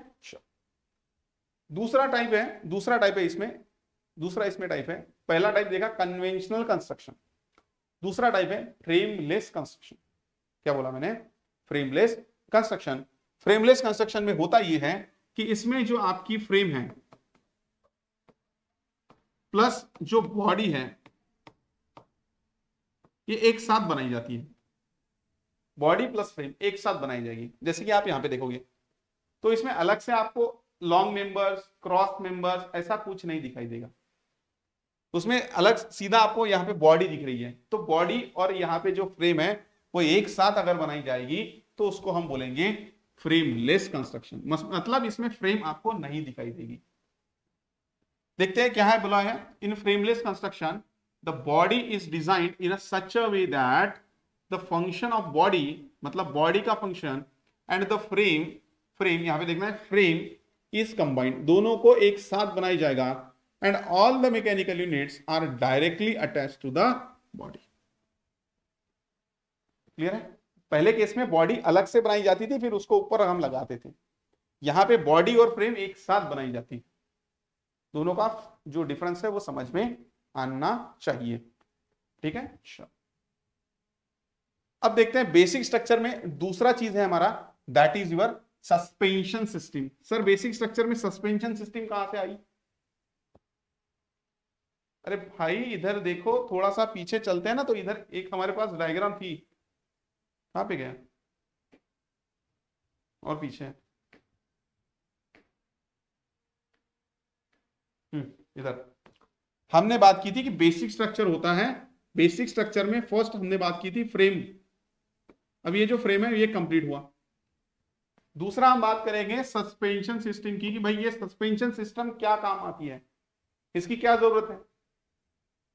दूसरा टाइप है इसमें, दूसरा इसमें टाइप है, पहला टाइप देखा कन्वेंशनल कंस्ट्रक्शन, दूसरा टाइप है फ्रेमलेस कंस्ट्रक्शन। क्या बोला मैंने? Frameless construction. फ्रेमलेस कंस्ट्रक्शन में होता यह है कि इसमें जो आपकी फ्रेम है प्लस जो बॉडी है ये एक साथ बनाई जाती है, बॉडी प्लस फ्रेम एक साथ बनाई जाएगी। जैसे कि आप यहां पे देखोगे तो इसमें अलग से आपको लॉन्ग मेंबर्स, क्रॉस मेंबर्स, ऐसा कुछ नहीं दिखाई देगा, उसमें अलग सीधा आपको यहाँ पे बॉडी दिख रही है। तो बॉडी और यहाँ पे जो फ्रेम है वो एक साथ अगर बनाई जाएगी तो उसको हम बोलेंगे फ्रेमलेस कंस्ट्रक्शन। मतलब इसमें फ्रेम आपको नहीं दिखाई देगी। देखते हैं क्या है बोला है, in frameless construction the body is designed in such a way that the function of body, मतलब बॉडी का फंक्शन, एंड द फ्रेम यहां पे देखना है, फ्रेम इज कंबाइंड, दोनों को एक साथ बनाई जाएगा, and all the mechanical units are directly attached to the body. Clear है? पहले केस में बॉडी अलग से बनाई जाती थी, फिर उसको ऊपर हम लगाते थे, यहां पे बॉडी और फ्रेम एक साथ बनाई जाती है। दोनों का जो डिफरेंस है वो समझ में आना चाहिए। ठीक है। अब देखते हैं बेसिक स्ट्रक्चर में दूसरा चीज है हमारा, that is your suspension system. Sir basic structure में सस्पेंशन सिस्टम कहां से आई? अरे भाई इधर देखो, थोड़ा सा पीछे चलते हैं ना, तो इधर एक हमारे पास डायग्राम थी, कहां पे गया? और पीछे इधर हमने बात की थी कि बेसिक स्ट्रक्चर होता है, बेसिक स्ट्रक्चर में फर्स्ट हमने बात की थी फ्रेम। अब ये जो फ्रेम है ये कंप्लीट हुआ। दूसरा हम बात करेंगे सस्पेंशन सिस्टम की, कि भाई ये सस्पेंशन सिस्टम क्या काम आती है, इसकी क्या जरूरत है।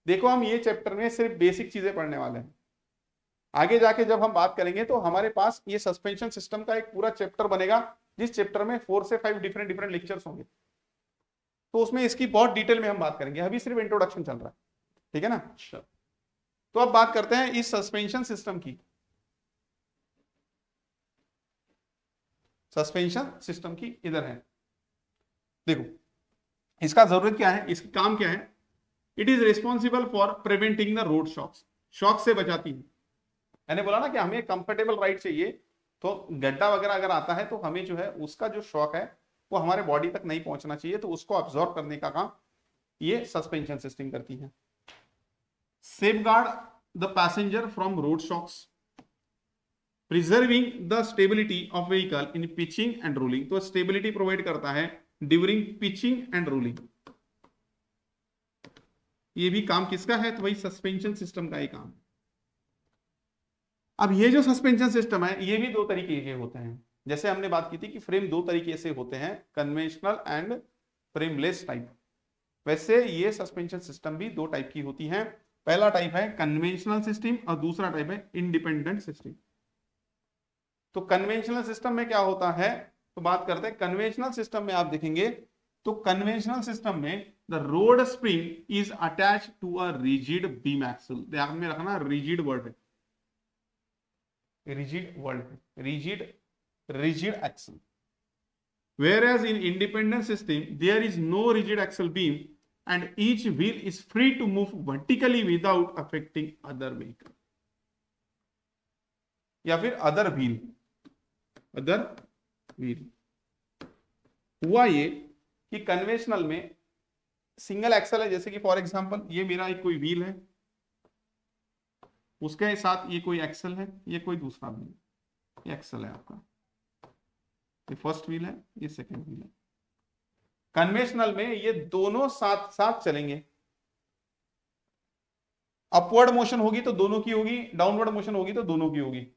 देखो हम ये चैप्टर में सिर्फ बेसिक चीजें पढ़ने वाले हैं, आगे जाके जब हम बात करेंगे तो हमारे पास ये सस्पेंशन सिस्टम का एक पूरा चैप्टर बनेगा, जिस चैप्टर में 4 से 5 डिफरेंट लेक्चर्स होंगे, तो उसमें इसकी बहुत डिटेल में हम बात करेंगे। अभी सिर्फ इंट्रोडक्शन चल रहा है, ठीक है ना। तो अब बात करते हैं इस सस्पेंशन सिस्टम की। सस्पेंशन सिस्टम की इधर है, देखो इसका जरूरत क्या है, इसका काम क्या है। It is responsible for preventing the road shocks, shock से बचाती है। मैंने बोला ना कि हमें कंफर्टेबल राइड चाहिए, तो गड्ढा वगैरह अगर आता है तो हमें जो है उसका जो शॉक है वो हमारे बॉडी तक नहीं पहुंचना चाहिए, तो उसको अब्सॉर्ब करने का काम ये सस्पेंशन सिस्टम करती है। Safeguard the passenger from road shocks, preserving the stability of vehicle in pitching and rolling, तो स्टेबिलिटी प्रोवाइड करता है ड्यूरिंग पिचिंग एंड रोलिंग। ये भी काम किसका है? तो वही सस्पेंशन सिस्टम का ही काम। अब ये जो सस्पेंशन सिस्टम है ये भी दो तरीके के होते हैं। जैसे हमने बात की थी कि फ्रेम दो तरीके से होते हैं, कन्वेंशनल एंड फ्रेमलेस टाइप, वैसे ये सस्पेंशन सिस्टम भी दो टाइप की होती हैं। पहला टाइप है कन्वेंशनल सिस्टम और दूसरा टाइप है इंडिपेंडेंट सिस्टम। तो कन्वेंशनल सिस्टम में क्या होता है, तो बात करते हैं कन्वेंशनल सिस्टम में। आप देखेंगे तो कन्वेंशनल सिस्टम में the road spring is attach to a rigid beam axle. ध्यान में रखना रिजिड वर्ड है, rigid axle, whereas in independent system there is no rigid axle beam and each wheel is free to move vertically without affecting other vehicle, या फिर other wheel। हुआ ये कि conventional में सिंगल एक्सल है, जैसे कि फॉर एग्जांपल ये मेरा एक कोई व्हील है, उसके साथ ये कोई एक्सल है, ये कोई दूसरा व्हील, ये एक्सल है आपका, ये फर्स्ट व्हील है, ये सेकंड व्हील है। कन्वेंशनल में ये दोनों साथ साथ चलेंगे। अपवर्ड मोशन होगी तो दोनों की होगी, डाउनवर्ड मोशन होगी तो दोनों की होगी।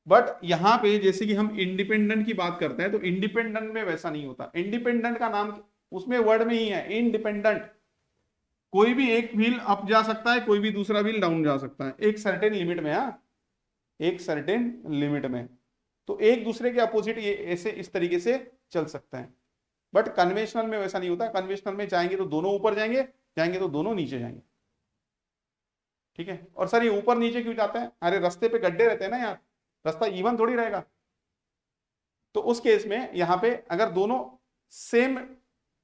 बट यहां पे जैसे कि हम इंडिपेंडेंट की बात करते हैं तो इंडिपेंडेंट में वैसा नहीं होता। इंडिपेंडेंट का नाम उसमें वर्ड में ही है, इंडिपेंडेंट। कोई भी एक व्हील अप जा सकता है, कोई भी दूसरा व्हील डाउन जा सकता है, एक सर्टेन लिमिट में। हाँ, एक सर्टेन लिमिट में। तो एक दूसरे के अपोजिट ये ऐसे इस तरीके से चल सकता है। बट कन्वेंशनल में वैसा नहीं होता। कन्वेंशनल में जाएंगे तो दोनों ऊपर जाएंगे, जाएंगे तो दोनों नीचे जाएंगे। ठीक है। और सर ये ऊपर नीचे क्यों जाता है? अरे रास्ते पे गड्ढे रहते हैं ना यार, रास्ता इवन थोड़ी रहेगा। तो उस केस में यहां पे अगर दोनों सेम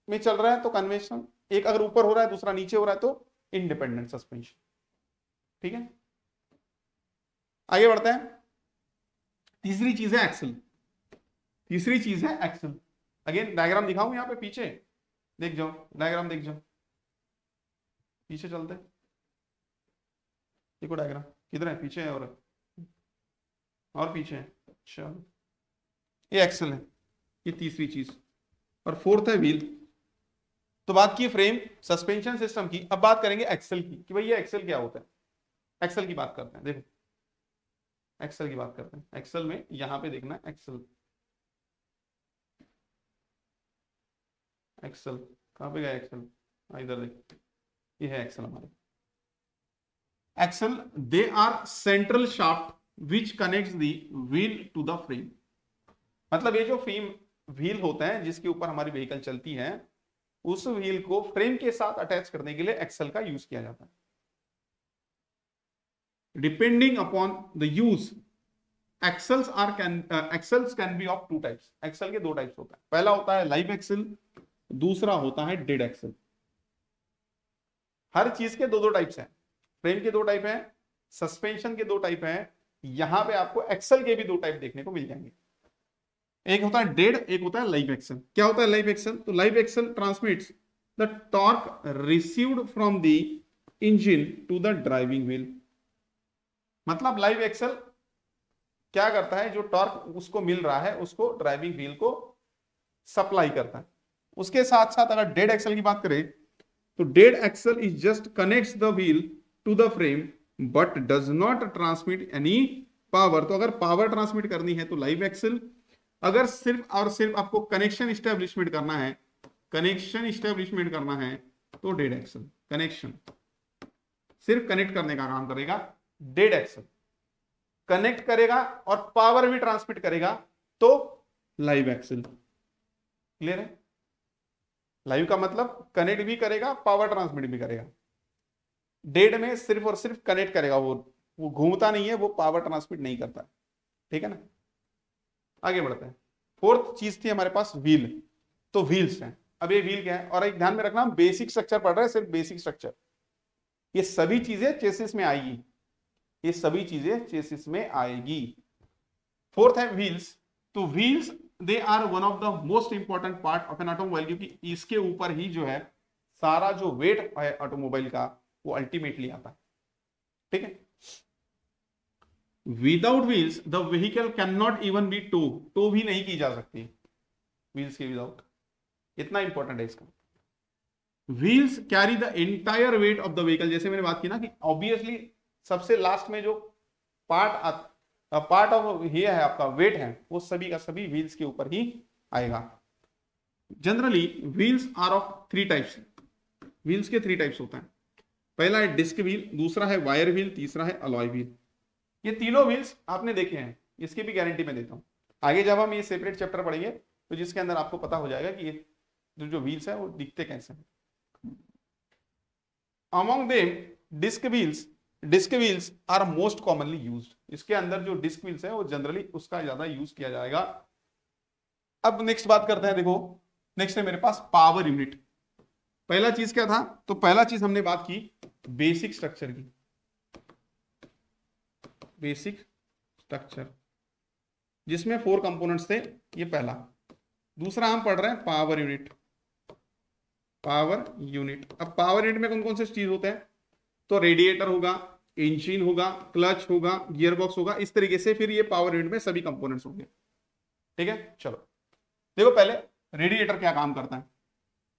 में चल रहा है तो कन्वेंशनल, एक अगर ऊपर हो रहा है दूसरा नीचे हो रहा है तो इंडिपेंडेंट सस्पेंशन। ठीक है, आगे बढ़ते हैं। तीसरी चीज है एक्सल। तीसरी चीज है एक्सल। अगेन डायग्राम दिखाऊं यहाँ पे, पीछे देख जाओ, डायग्राम देख जाओ, पीछे चलते। देखो डायग्राम किधर है, पीछे है और पीछे है। चलो, ये एक्सल है, ये तीसरी चीज। और फोर्थ है व्हील। तो बात की फ्रेम सस्पेंशन सिस्टम की, अब बात करेंगे एक्सल की कि भाई ये एक्सल क्या होता है। एक्सल की बात करते हैं। देखो एक्सल की बात करते हैं। एक्सल में यहां पे देखना एक्सल। एक्सल कहां पे गया एक्सल? इधर देख, ये है एक्सल हमारे। Axle they are central shaft which connects the wheel to the frame. मतलब ये जो फ्रेम व्हील होता है जिसके ऊपर हमारी व्हीकल चलती है, उस व्हील को फ्रेम के साथ अटैच करने के लिए एक्सल का यूज किया जाता है। Depending upon the use, axles can be of two types. Axle के दो टाइप्स होता है। पहला होता है लाइव एक्सल, दूसरा होता है डेड एक्सल। हर चीज के दो दो टाइप्स हैं। फ्रेम के दो टाइप हैं, सस्पेंशन के दो टाइप हैं। यहां पे आपको एक्सल के भी दो टाइप देखने को मिल जाएंगे। एक होता है डेड, एक होता है लाइव एक्सल। क्या होता है लाइव एक्सल? तो live axle transmits the torque received from the engine to the driving wheel. मतलब लाइव एक्सल क्या करता है, जो टॉर्क उसको मिल रहा है उसको ड्राइविंग व्हील को सप्लाई करता है। उसके साथ साथ अगर डेड एक्सल की बात करें तो dead axle is just connects the wheel to the frame but does not transmit any power. तो अगर पावर ट्रांसमिट करनी है तो लाइव एक्सल, अगर सिर्फ और सिर्फ आपको कनेक्शन इस्टेब्लिशमेंट करना है, कनेक्शन इस्टेब्लिशमेंट करना है तो डेड एक्सल। कनेक्शन सिर्फ कनेक्ट करने का काम करेगा डेड एक्सल। कनेक्ट करेगा और पावर भी ट्रांसमिट करेगा तो लाइव एक्सल। क्लियर है? लाइव का मतलब कनेक्ट भी करेगा, पावर ट्रांसमिट भी करेगा। डेड में सिर्फ और सिर्फ कनेक्ट करेगा, वो घूमता नहीं है, वो पावर ट्रांसमिट नहीं करता। ठीक है ना? आगे बढ़ते हैं। फोर्थ चीज थी हमारे पास व्हील। तो व्हील्स हैं। अब ये व्हील क्या है, और एक ध्यान में रखना, बेसिक स्ट्रक्चर पढ़ रहे हैं, सिर्फ बेसिक स्ट्रक्चर। ये सभी चीजें चेसिस में आएगी, ये सभी चीजें चेसिस में आएगी। फोर्थ है व्हील्स। तो wheels they are one of the most important part of an automobile, क्योंकि इसके ऊपर ही जो है सारा जो वेट है ऑटोमोबाइल का वो अल्टीमेटली आता है। ठीक है? Without wheels the vehicle can not even be tow, tow भी नहीं की जा सकती व्हील्स के विदाउट। इतना इंपॉर्टेंट है इसका। Wheels carry the entire weight of the vehicle. जैसे मैंने बात की ना कि ऑब्वियसली सबसे लास्ट में जो पार्ट ऑफ ये है आपका वेट है, वो सभी का सभी व्हील्स के ऊपर ही आएगा। Generally wheels are of three types. Wheels के थ्री टाइप्स होते हैं। पहला है डिस्क व्हील, दूसरा है वायर व्हील, तीसरा है अलॉय व्हील। ये तीनों व्हील्स आपने देखे हैं, इसकी भी गारंटी मैं देता हूं। आगे जब हम ये सेपरेट चैप्टर पढ़ेंगे तो जिसके अंदर आपको पता हो जाएगा कि ये जो व्हील्स है वो दिखते कैसे हैं। Among them disc wheels are most commonly used. इसके अंदर जो डिस्क व्हील्स है वो जनरली उसका ज्यादा यूज किया जाएगा। अब नेक्स्ट बात करते हैं। देखो नेक्स्ट है मेरे पास पावर यूनिट। पहला चीज क्या था? तो पहला चीज हमने बात की बेसिक स्ट्रक्चर की। बेसिक स्ट्रक्चर जिसमें 4 कंपोनेंट्स थे, ये पहला। दूसरा हम पढ़ रहे हैं पावर यूनिट। पावर यूनिट, अब पावर यूनिट में कौन कौन से चीज होते हैं? तो रेडिएटर होगा, इंजन होगा, क्लच होगा, गियरबॉक्स होगा। इस तरीके से फिर ये पावर यूनिट में सभी कंपोनेंट्स होंगे। ठीक है? चलो देखो पहले रेडिएटर क्या काम करता है।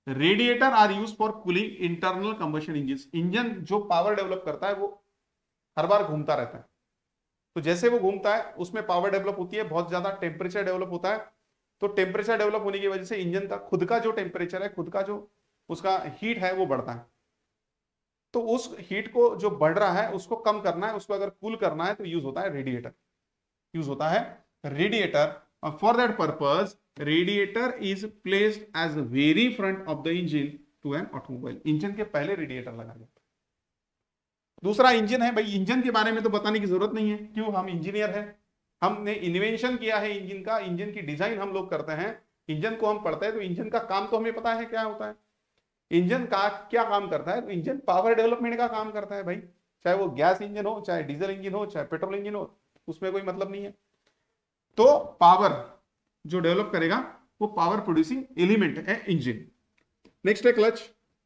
Radiator are use for cooling internal combustion engine. Engine जो पावर डेवलप करता है वो हर बार घूमता रहता है, तो जैसे वो घूमता है उसमें पावर डेवलप होती है, बहुत ज्यादा टेम्परेचर डेवलप होता है। तो टेम्परेचर डेवलप होने की वजह से इंजन का खुद का जो टेम्परेचर है, खुद का जो उसका हीट है वो बढ़ता है। तो उस हीट को जो बढ़ रहा है उसको कम करना है, उसको अगर कूल करना है तो यूज होता है रेडिएटर, यूज होता है radiator. For that purpose radiator is placed as very front of the engine to an automobile. Engine के पहले रेडिएटर लगाया जाता है। दूसरा इंजन है, भाई इंजन के बारे में तो बताने की जरूरत नहीं है, क्यों, हम इंजीनियर हैं, हमने इन्वेंशन किया है इंजन का, इंजन की डिजाइन हम लोग करते हैं, इंजन को हम पढ़ते हैं, तो इंजन का काम तो हमें पता है क्या होता है। इंजन का क्या काम करता है, तो इंजन पावर डेवलपमेंट का काम करता है भाई, चाहे वो गैस इंजन हो, चाहे डीजल इंजन हो, चाहे पेट्रोल इंजन हो, उसमें कोई मतलब नहीं है। तो पावर जो डेवलप करेगा वो पावर प्रोड्यूसिंग एलिमेंट है इंजन। नेक्स्ट है क्लच।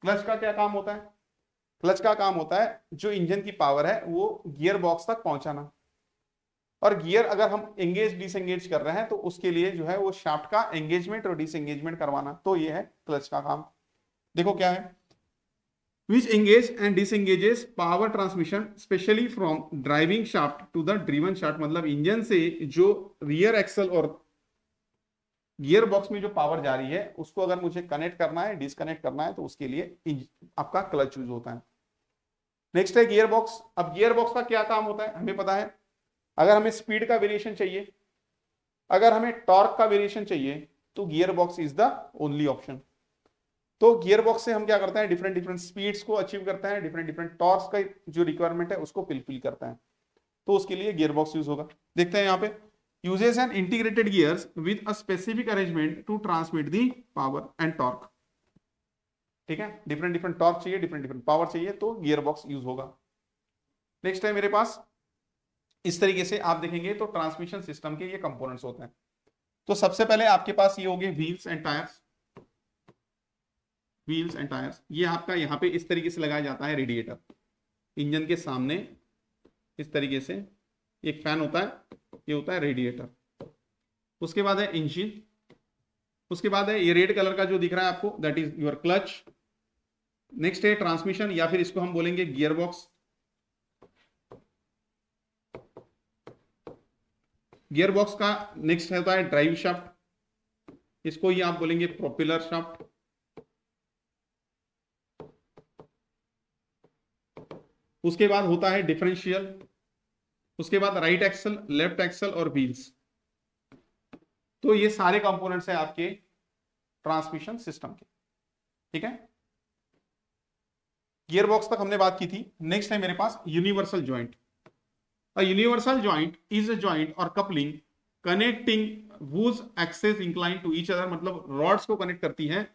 क्लच का क्या काम होता है, क्लच का काम होता है जो इंजन की पावर है वो गियर बॉक्स तक पहुंचाना, और गियर अगर हम एंगेज डिसएंगेज कर रहे हैं तो उसके लिए जो है वो शाफ्ट का एंगेजमेंट और डिसएंगेजमेंट करवाना, तो ये है क्लच का काम। देखो क्या है, which engage and disengages power transmission specially from driving shaft to the driven shaft। मतलब इंजन से जो रियर एक्सल और गियर बॉक्स में जो पावर जा रही है उसको अगर मुझे कनेक्ट करना है, डिसकनेक्ट करना है, तो उसके लिए आपका क्लच यूज होता है। नेक्स्ट है गियर बॉक्स। अब गियर बॉक्स का क्या काम होता है हमें पता है, अगर हमें स्पीड का वेरिएशन चाहिए, अगर हमें टॉर्क का वेरिएशन चाहिए, तो gear box is the only option. तो गियर बॉक्स से हम क्या करते हैं, डिफरेंट डिफरेंट स्पीड्स को अचीव करते हैं, डिफरेंट डिफरेंट टॉर्क्स का जो रिक्वायरमेंट है उसको फिलफिल करते हैं, तो उसके लिए गियर बॉक्स यूज होगा। देखते हैं यहाँ पे, uses an integrated gears with a specific arrangement to transmit the power and torque. ठीक है, डिफरेंट डिफरेंट टॉर्क चाहिए, डिफरेंट डिफरेंट पावर चाहिए, तो गियर बॉक्स यूज होगा। नेक्स्ट है मेरे पास, इस तरीके से आप देखेंगे तो ट्रांसमिशन सिस्टम के ये कंपोनेंट्स होते हैं। तो सबसे पहले आपके पास ये हो गए wheels and tyres. Wheels and tyres ये आपका यहाँ पे इस तरीके से लगाया जाता है रेडिएटर इंजन के सामने, इस तरीके से एक फैन होता है, ये होता है रेडिएटर। उसके बाद है इंजन, उसके बाद है ये रेड कलर का जो दिख रहा है आपको, that is your clutch. Next है ट्रांसमिशन, या फिर इसको हम बोलेंगे गियर बॉक्स। गियर बॉक्स का नेक्स्ट होता है ड्राइव शाफ्ट, इसको ही आप बोलेंगे प्रोपेलर शाफ्ट। उसके बाद होता है डिफरेंशियल, उसके बाद राइट एक्सल, लेफ्ट एक्सल और व्हील्स। तो ये सारे कंपोनेंट्स हैं आपके ट्रांसमिशन सिस्टम के। ठीक है, गियर बॉक्स तक हमने बात की थी। नेक्स्ट है मेरे पास universal joint. A universal joint is a joint or coupling connecting whose axes inclined to each other। मतलब रॉड्स को कनेक्ट करती है,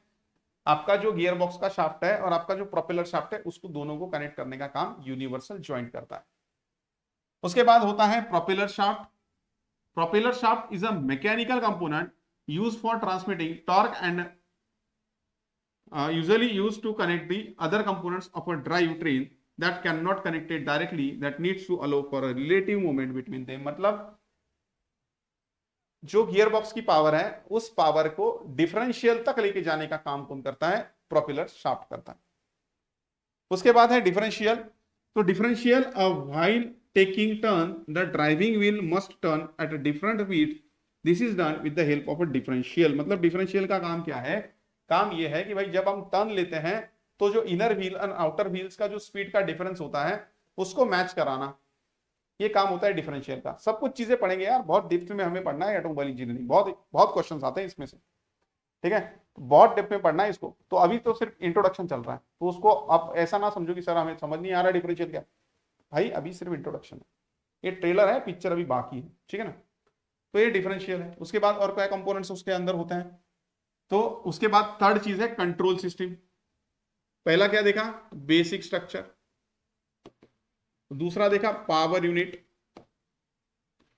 आपका जो गियर बॉक्स का शाफ्ट है और आपका जो प्रोपेलर शाफ्ट है उसको दोनों को कनेक्ट करने का काम यूनिवर्सल जॉइंट करता है। उसके बाद होता है propeller shaft. Propeller shaft is a mechanical component used for transmitting torque and usually used to connect the other components of a drive train that cannot connect it directly, that needs to allow for a relative movement between them। मतलब जो gear box की power है उस power को differential तक लेके जाने का काम कौन करता है, प्रोपेलर शाफ्ट करता है। उसके बाद है डिफरेंशियल। तो differential while taking turn the driving wheel must turn at a different speed, this is done with the help of a differential. मतलब डिफरेंशियल का काम क्या है, काम यह है कि भाई जब हम टर्न लेते हैं तो जो इनर व्हील और आउटर व्हील्स का जो स्पीड का डिफरेंस होता है उसको मैच कराना, ये काम होता है डिफरेंशियल का। सब कुछ चीजें पढ़ेंगे यार, बहुत डेप्थ में हमें पढ़ना है ऑटोमोबाइल इंजीनियरिंग, बहुत बहुत क्वेश्चंस आते हैं इसमें से। ठीक है, बहुत डेप्थ में पढ़ना है इसको। तो अभी तो सिर्फ इंट्रोडक्शन चल रहा है, तो उसको आप ऐसा ना समझो कि सर हमें समझ नहीं आ रहा डिफरेंशियल क्या, भाई अभी सिर्फ इंट्रोडक्शन है, ये ट्रेलर है, पिक्चर अभी बाकी है। ठीक है ना, तो ये डिफरेंशियल है। उसके बाद और क्या कंपोनेंट्स उसके अंदर होते हैं, तो उसके बाद थर्ड चीज है कंट्रोल सिस्टम। पहला क्या देखा, बेसिक स्ट्रक्चर, दूसरा देखा पावर यूनिट,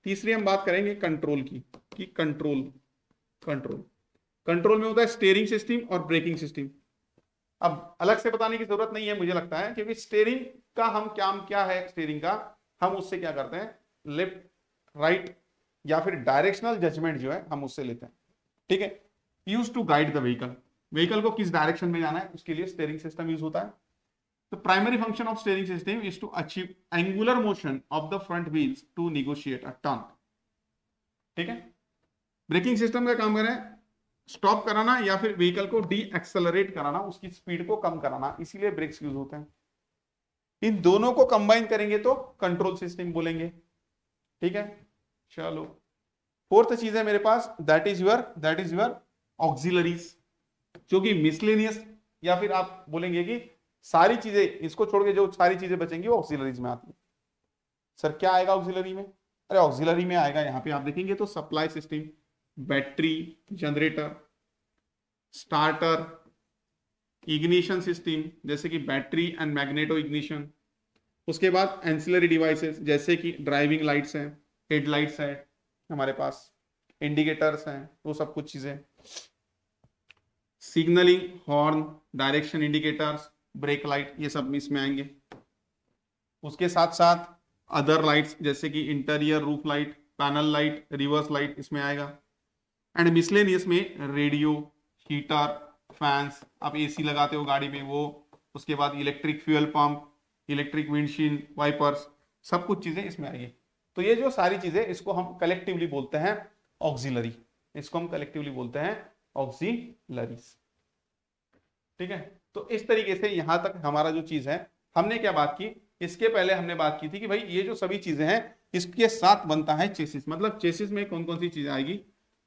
तीसरी हम बात करेंगे कंट्रोल की, कि कंट्रोल कंट्रोल में होता है स्टीयरिंग सिस्टम और ब्रेकिंग सिस्टम। अब अलग से बताने की जरूरत नहीं है मुझे लगता है, क्योंकि स्टीयरिंग का हम काम क्या है, स्टीयरिंग का हम उससे क्या करते हैं, लेफ्ट राइट या फिर डायरेक्शनल जजमेंट जो है हम उससे लेते हैं। ठीक है, use to guide the vehicle. Vehicle को किस डायरेक्शन में जाना है उसके लिए स्टीयरिंग सिस्टम यूज होता है। The primary function of steering system is to achieve angular motion of the front wheels to negotiate a turn. ठीक है। ब्रेकिंग सिस्टम का काम है स्टॉप कराना या फिर व्हीकल को डी एक्सेलरेट कराना, उसकी स्पीड को कम कराना, इसीलिए ब्रेक्स यूज होते हैं। इन दोनों को कंबाइन करेंगे तो कंट्रोल सिस्टम बोलेंगे। ठीक है, चलो फोर्थ चीज है मेरे पास, दैट इज योर ऑक्सिलरीज, जो कि मिसलेनियस या फिर आप बोलेंगे कि सारी चीजें, इसको छोड़ के जो सारी चीजें बचेंगी वो ऑक्सिलरीज में आती है। सर क्या आएगा ऑक्सिलरी में? अरे ऑक्सिलरी में आएगा, यहां पे आप देखेंगे तो supply system, battery, generator, starter, ignition system जैसे कि बैटरी एंड मैग्नेटो इग्निशन, उसके बाद एंसिलरी डिवाइसेस जैसे कि ड्राइविंग लाइट्स हैं, हेडलाइट्स हैं, हमारे पास इंडिकेटर्स हैं, वो सब कुछ चीजें, signalling, horn, direction indicators, brake light, ये सब इसमें आएंगे। उसके साथ साथ अदर लाइट्स जैसे कि interior roof light, panel light, reverse light इसमें आएगा। एंड मिसलेनियस में रेडियो, हीटर, फैंस, आप एसी लगाते हो गाड़ी में वो, उसके बाद electric fuel pump, electric windshield, wipers, सब कुछ चीजें इसमें आएगी। तो ये जो सारी चीजें, इसको हम कलेक्टिवली बोलते हैं ऑक्सिलरी, इसको हम कलेक्टिवली बोलते हैं ऑक्सिलरीज। ठीक है, तो इस तरीके से यहां तक हमारा जो चीज है, हमने क्या बात की, इसके पहले हमने बात की थी कि भाई ये जो सभी चीजें हैं इसके साथ बनता है चेसिस। मतलब चेसिस में कौन कौन सी चीजें आएगी,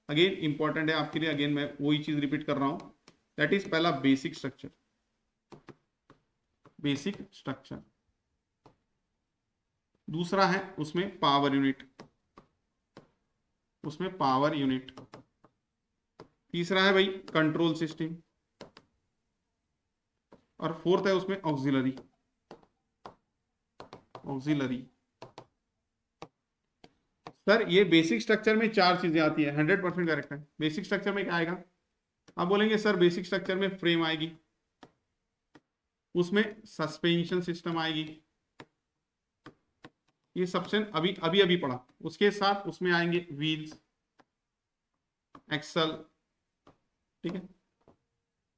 अगेन इंपॉर्टेंट है आपके लिए, अगेन मैं वही चीज रिपीट कर रहा हूं, दैट इज पहला बेसिक स्ट्रक्चर, बेसिक स्ट्रक्चर, दूसरा है उसमें पावर यूनिट, उसमें पावर यूनिट, तीसरा है भाई कंट्रोल सिस्टम, और फोर्थ है उसमें ऑक्सिलरी, ऑक्सिलरी। सर ये बेसिक स्ट्रक्चर में चार चीजें आती है, 100% करेक्ट है। बेसिक स्ट्रक्चर में क्या आएगा, आप बोलेंगे सर बेसिक स्ट्रक्चर में फ्रेम आएगी, उसमें सस्पेंशन सिस्टम आएगी, ये सबसे अभी अभी अभी पढ़ा, उसके साथ उसमें आएंगे व्हील्स, एक्सल। ठीक है,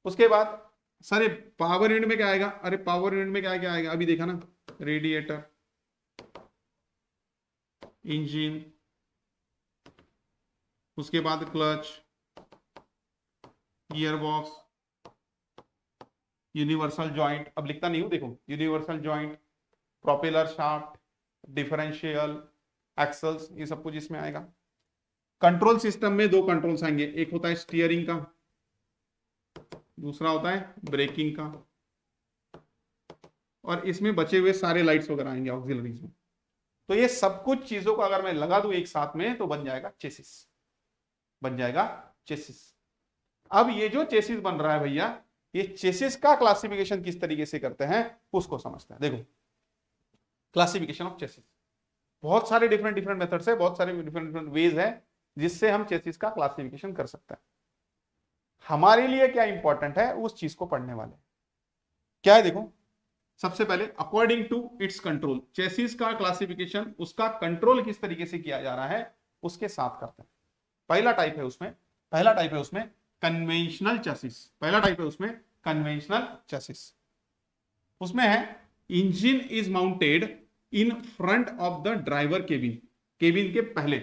उसके बाद सर पावर यूनिट में क्या आएगा, अरे पावर यूनिट में क्या क्या आएगा, अभी देखा ना, रेडिएटर, इंजन, उसके बाद क्लच, गियरबॉक्स, यूनिवर्सल जॉइंट, अब लिखता नहीं हूं देखो, universal joint, propeller shaft, differential, axles, ये सब कुछ इसमें आएगा। कंट्रोल सिस्टम में दो कंट्रोल्स आएंगे, एक होता है स्टीयरिंग का, दूसरा होता है ब्रेकिंग का, और इसमें बचे हुए सारे लाइट्स वगैरह आएंगे ऑक्सिलरीज में। तो ये सब कुछ चीजों को अगर मैं लगा दूं एक साथ में तो बन जाएगा चेसिस, बन जाएगा चेसिस। अब ये जो चेसिस बन रहा है भैया, ये चेसिस का क्लासिफिकेशन किस तरीके से करते हैं उसको समझते हैं। देखो क्लासिफिकेशन ऑफ चेसिस, बहुत सारे डिफरेंट डिफरेंट मेथड्स है, बहुत सारे डिफरेंट डिफरेंट वेज है जिससे हम चेसिस का क्लासिफिकेशन कर सकते हैं। हमारे लिए क्या इंपॉर्टेंट है उस चीज को पढ़ने वाले क्या है, देखो सबसे पहले according to its control, chassis का क्लासिफिकेशन उसका कंट्रोल किस तरीके से किया जा रहा है उसके साथ करते हैं। पहला टाइप है उसमें कन्वेंशनल चेसिस, पहला टाइप है उसमें कन्वेंशनल चेसिस। उसमें है engine is mounted in front of the driver cabin, cabin के पहले।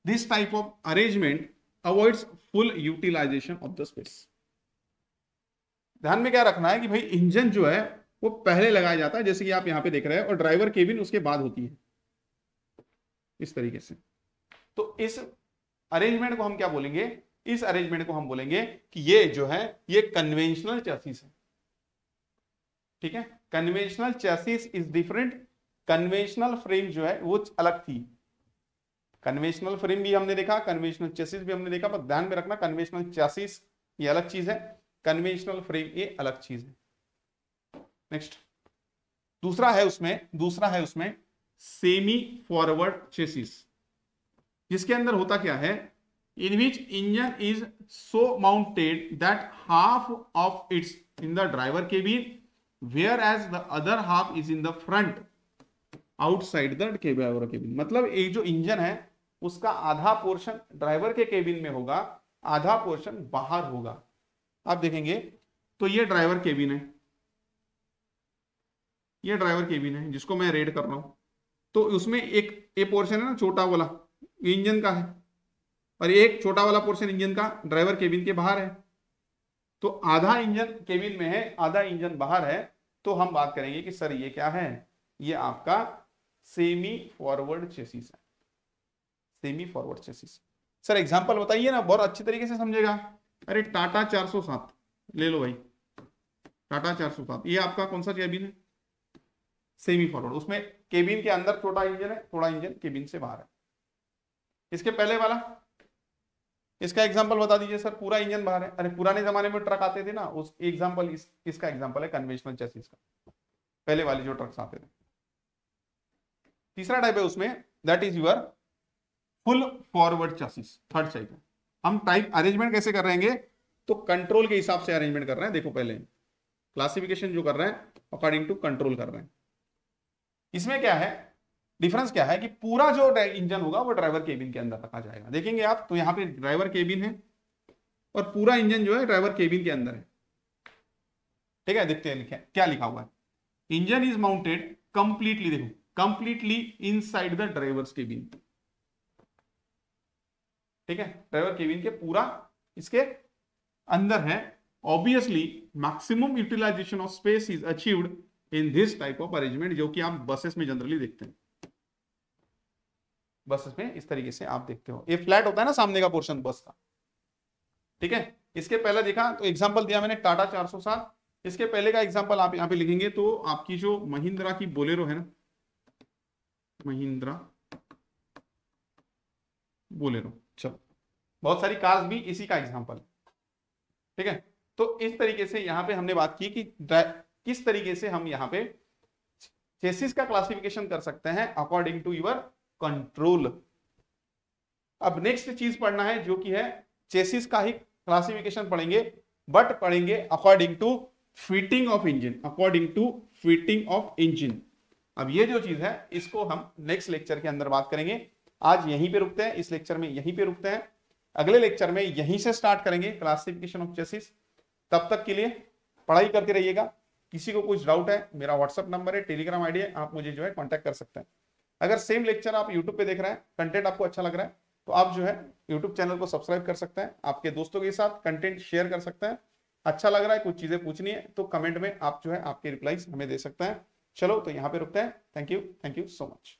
This type of arrangement avoids full utilization of the space. ध्यान में क्या रखना है कि भाई इंजन जो है वो पहले लगाया जाता है, जैसे कि आप यहां पे देख रहे हैं, और ड्राइवर केबिन उसके बाद होती है, इस तरीके से। तो इस अरेंजमेंट को हम क्या बोलेंगे, इस अरेंजमेंट को हम बोलेंगे कि ये जो है ये कन्वेंशनल चेसिस है। ठीक है, conventional chassis is different, conventional frame जो है वो अलग थी। कन्वेंशनल फ्रेम भी हमने देखा, कन्वेंशनल चेसिस भी हमने देखा, पर ध्यान में रखना कन्वेंशनल चेसिस ये अलग चीज है, कन्वेंशनल फ्रेम ये अलग चीज है। नेक्स्ट दूसरा है उसमें सेमी फॉरवर्ड चेसिस, जिसके अंदर होता क्या है, in which engine is so mounted that half of it's in the driver cabin whereas the other half is in the front outside the driver cabin. मतलब एक जो इंजन है उसका आधा पोर्शन ड्राइवर के केबिन में होगा, आधा पोर्शन बाहर होगा। आप देखेंगे तो ये ड्राइवर केबिन है, ये ड्राइवर केबिन है जिसको मैं रेड कर रहा हूं। तो उसमें एक ये पोर्शन है ना छोटा वाला, ये इंजन का है, और एक छोटा वाला पोर्शन इंजन का ड्राइवर केबिन के बाहर है। तो आधा इंजन केबिन में है, आधा इंजन बाहर है। तो हम बात करेंगे कि सर ये क्या है, ये आपका सेमी फॉरवर्ड चेसिस है, semi forward chassis. Sir example बताइए ना, बहुत अच्छी तरीके से समझेगा। अरे टाटा 407 ले लो भाई, टाटा 407 ये आपका कौन सा केबिन है, सेमी फॉरवर्ड। उसमें केबिन के अंदर छोटा इंजन है, थोड़ा इंजन केबिन से बाहर है। इसके पहले वाला, इसका एग्जांपल बता दीजिए सर, पूरा इंजन बाहर है। अरे पुराने जमाने में ट्रक आते थे ना, उस एग्जांपल इसका एग्जांपल है कन्वेंशनल चेसिस का, पहले वाले जो ट्रक्स आते थे। तीसरा टाइप है उसमें, that is your full forward chassis, third type है। हम टाइप अरेंजमेंट कैसे कर रहे हैं, तो कंट्रोल के हिसाब से अरेंजमेंट कर रहे हैं। देखो पहले क्लासिफिकेशन जो कर रहे हैं अकॉर्डिंग टू कंट्रोल कर रहे हैं। इसमें क्या है डिफरेंस, क्या है कि पूरा जो इंजन होगा वो ड्राइवर केबिन के अंदर रखा जाएगा। देखेंगे आप तो यहाँ पे ड्राइवर केबिन है और पूरा इंजन जो है ड्राइवर केबिन के अंदर है। ठीक है, देखते हैं क्या लिखा हुआ है। इंजन इज माउंटेड कंप्लीटली, देखो completely inside the driver's cabin. ठीक है, ड्राइवर केबिन के पूरा इसके अंदर है। Obviously maximum utilization of space is achieved in this type of arrangement, जो कि आप बसेस में जनरली देखते हैं। बसेस में इस तरीके से आप देखते हो, ये फ्लैट होता है ना सामने का पोर्शन बस का। ठीक है, इसके पहले देखा तो एग्जांपल दिया मैंने टाटा 407। इसके पहले का एग्जांपल आप यहां पे लिखेंगे तो आपकी जो महिंद्रा की बोलेरो है ना, महिंद्रा बोलेरो, चलो बहुत सारी कार्स भी इसी का एग्जांपल। ठीक है, तो इस तरीके से यहां पे हमने बात की कि किस तरीके से हम यहां पे चेसिस का क्लासिफिकेशन कर सकते हैं अकॉर्डिंग टू यूर कंट्रोल। अब नेक्स्ट चीज पढ़ना है जो कि है चेसिस का ही क्लासिफिकेशन पढ़ेंगे, बट पढ़ेंगे according to fitting of engine, according to fitting of engine. अब ये जो चीज है इसको हम नेक्स्ट लेक्चर के अंदर बात करेंगे। आज यहीं पे रुकते हैं, इस लेक्चर में यहीं पे रुकते हैं। अगले लेक्चर में यहीं से स्टार्ट करेंगे क्लासिफिकेशन ऑफ चेसिस। तब तक के लिए पढ़ाई करते रहिएगा। किसी को कुछ डाउट है, मेरा व्हाट्सअप नंबर है, टेलीग्राम आईडी है, आप मुझे जो है कांटेक्ट कर सकते हैं। अगर सेम लेक्चर आप यूट्यूब पे देख रहे हैं, कंटेंट आपको अच्छा लग रहा है, तो आप जो है यूट्यूब चैनल को सब्सक्राइब कर सकते हैं, आपके दोस्तों के साथ कंटेंट शेयर कर सकते हैं। अच्छा लग रहा है, कुछ चीजें पूछनी है तो कमेंट में आप जो है आपके रिप्लाईज हमें दे सकते हैं। चलो तो यहाँ पे रुकते हैं। Thank you so much.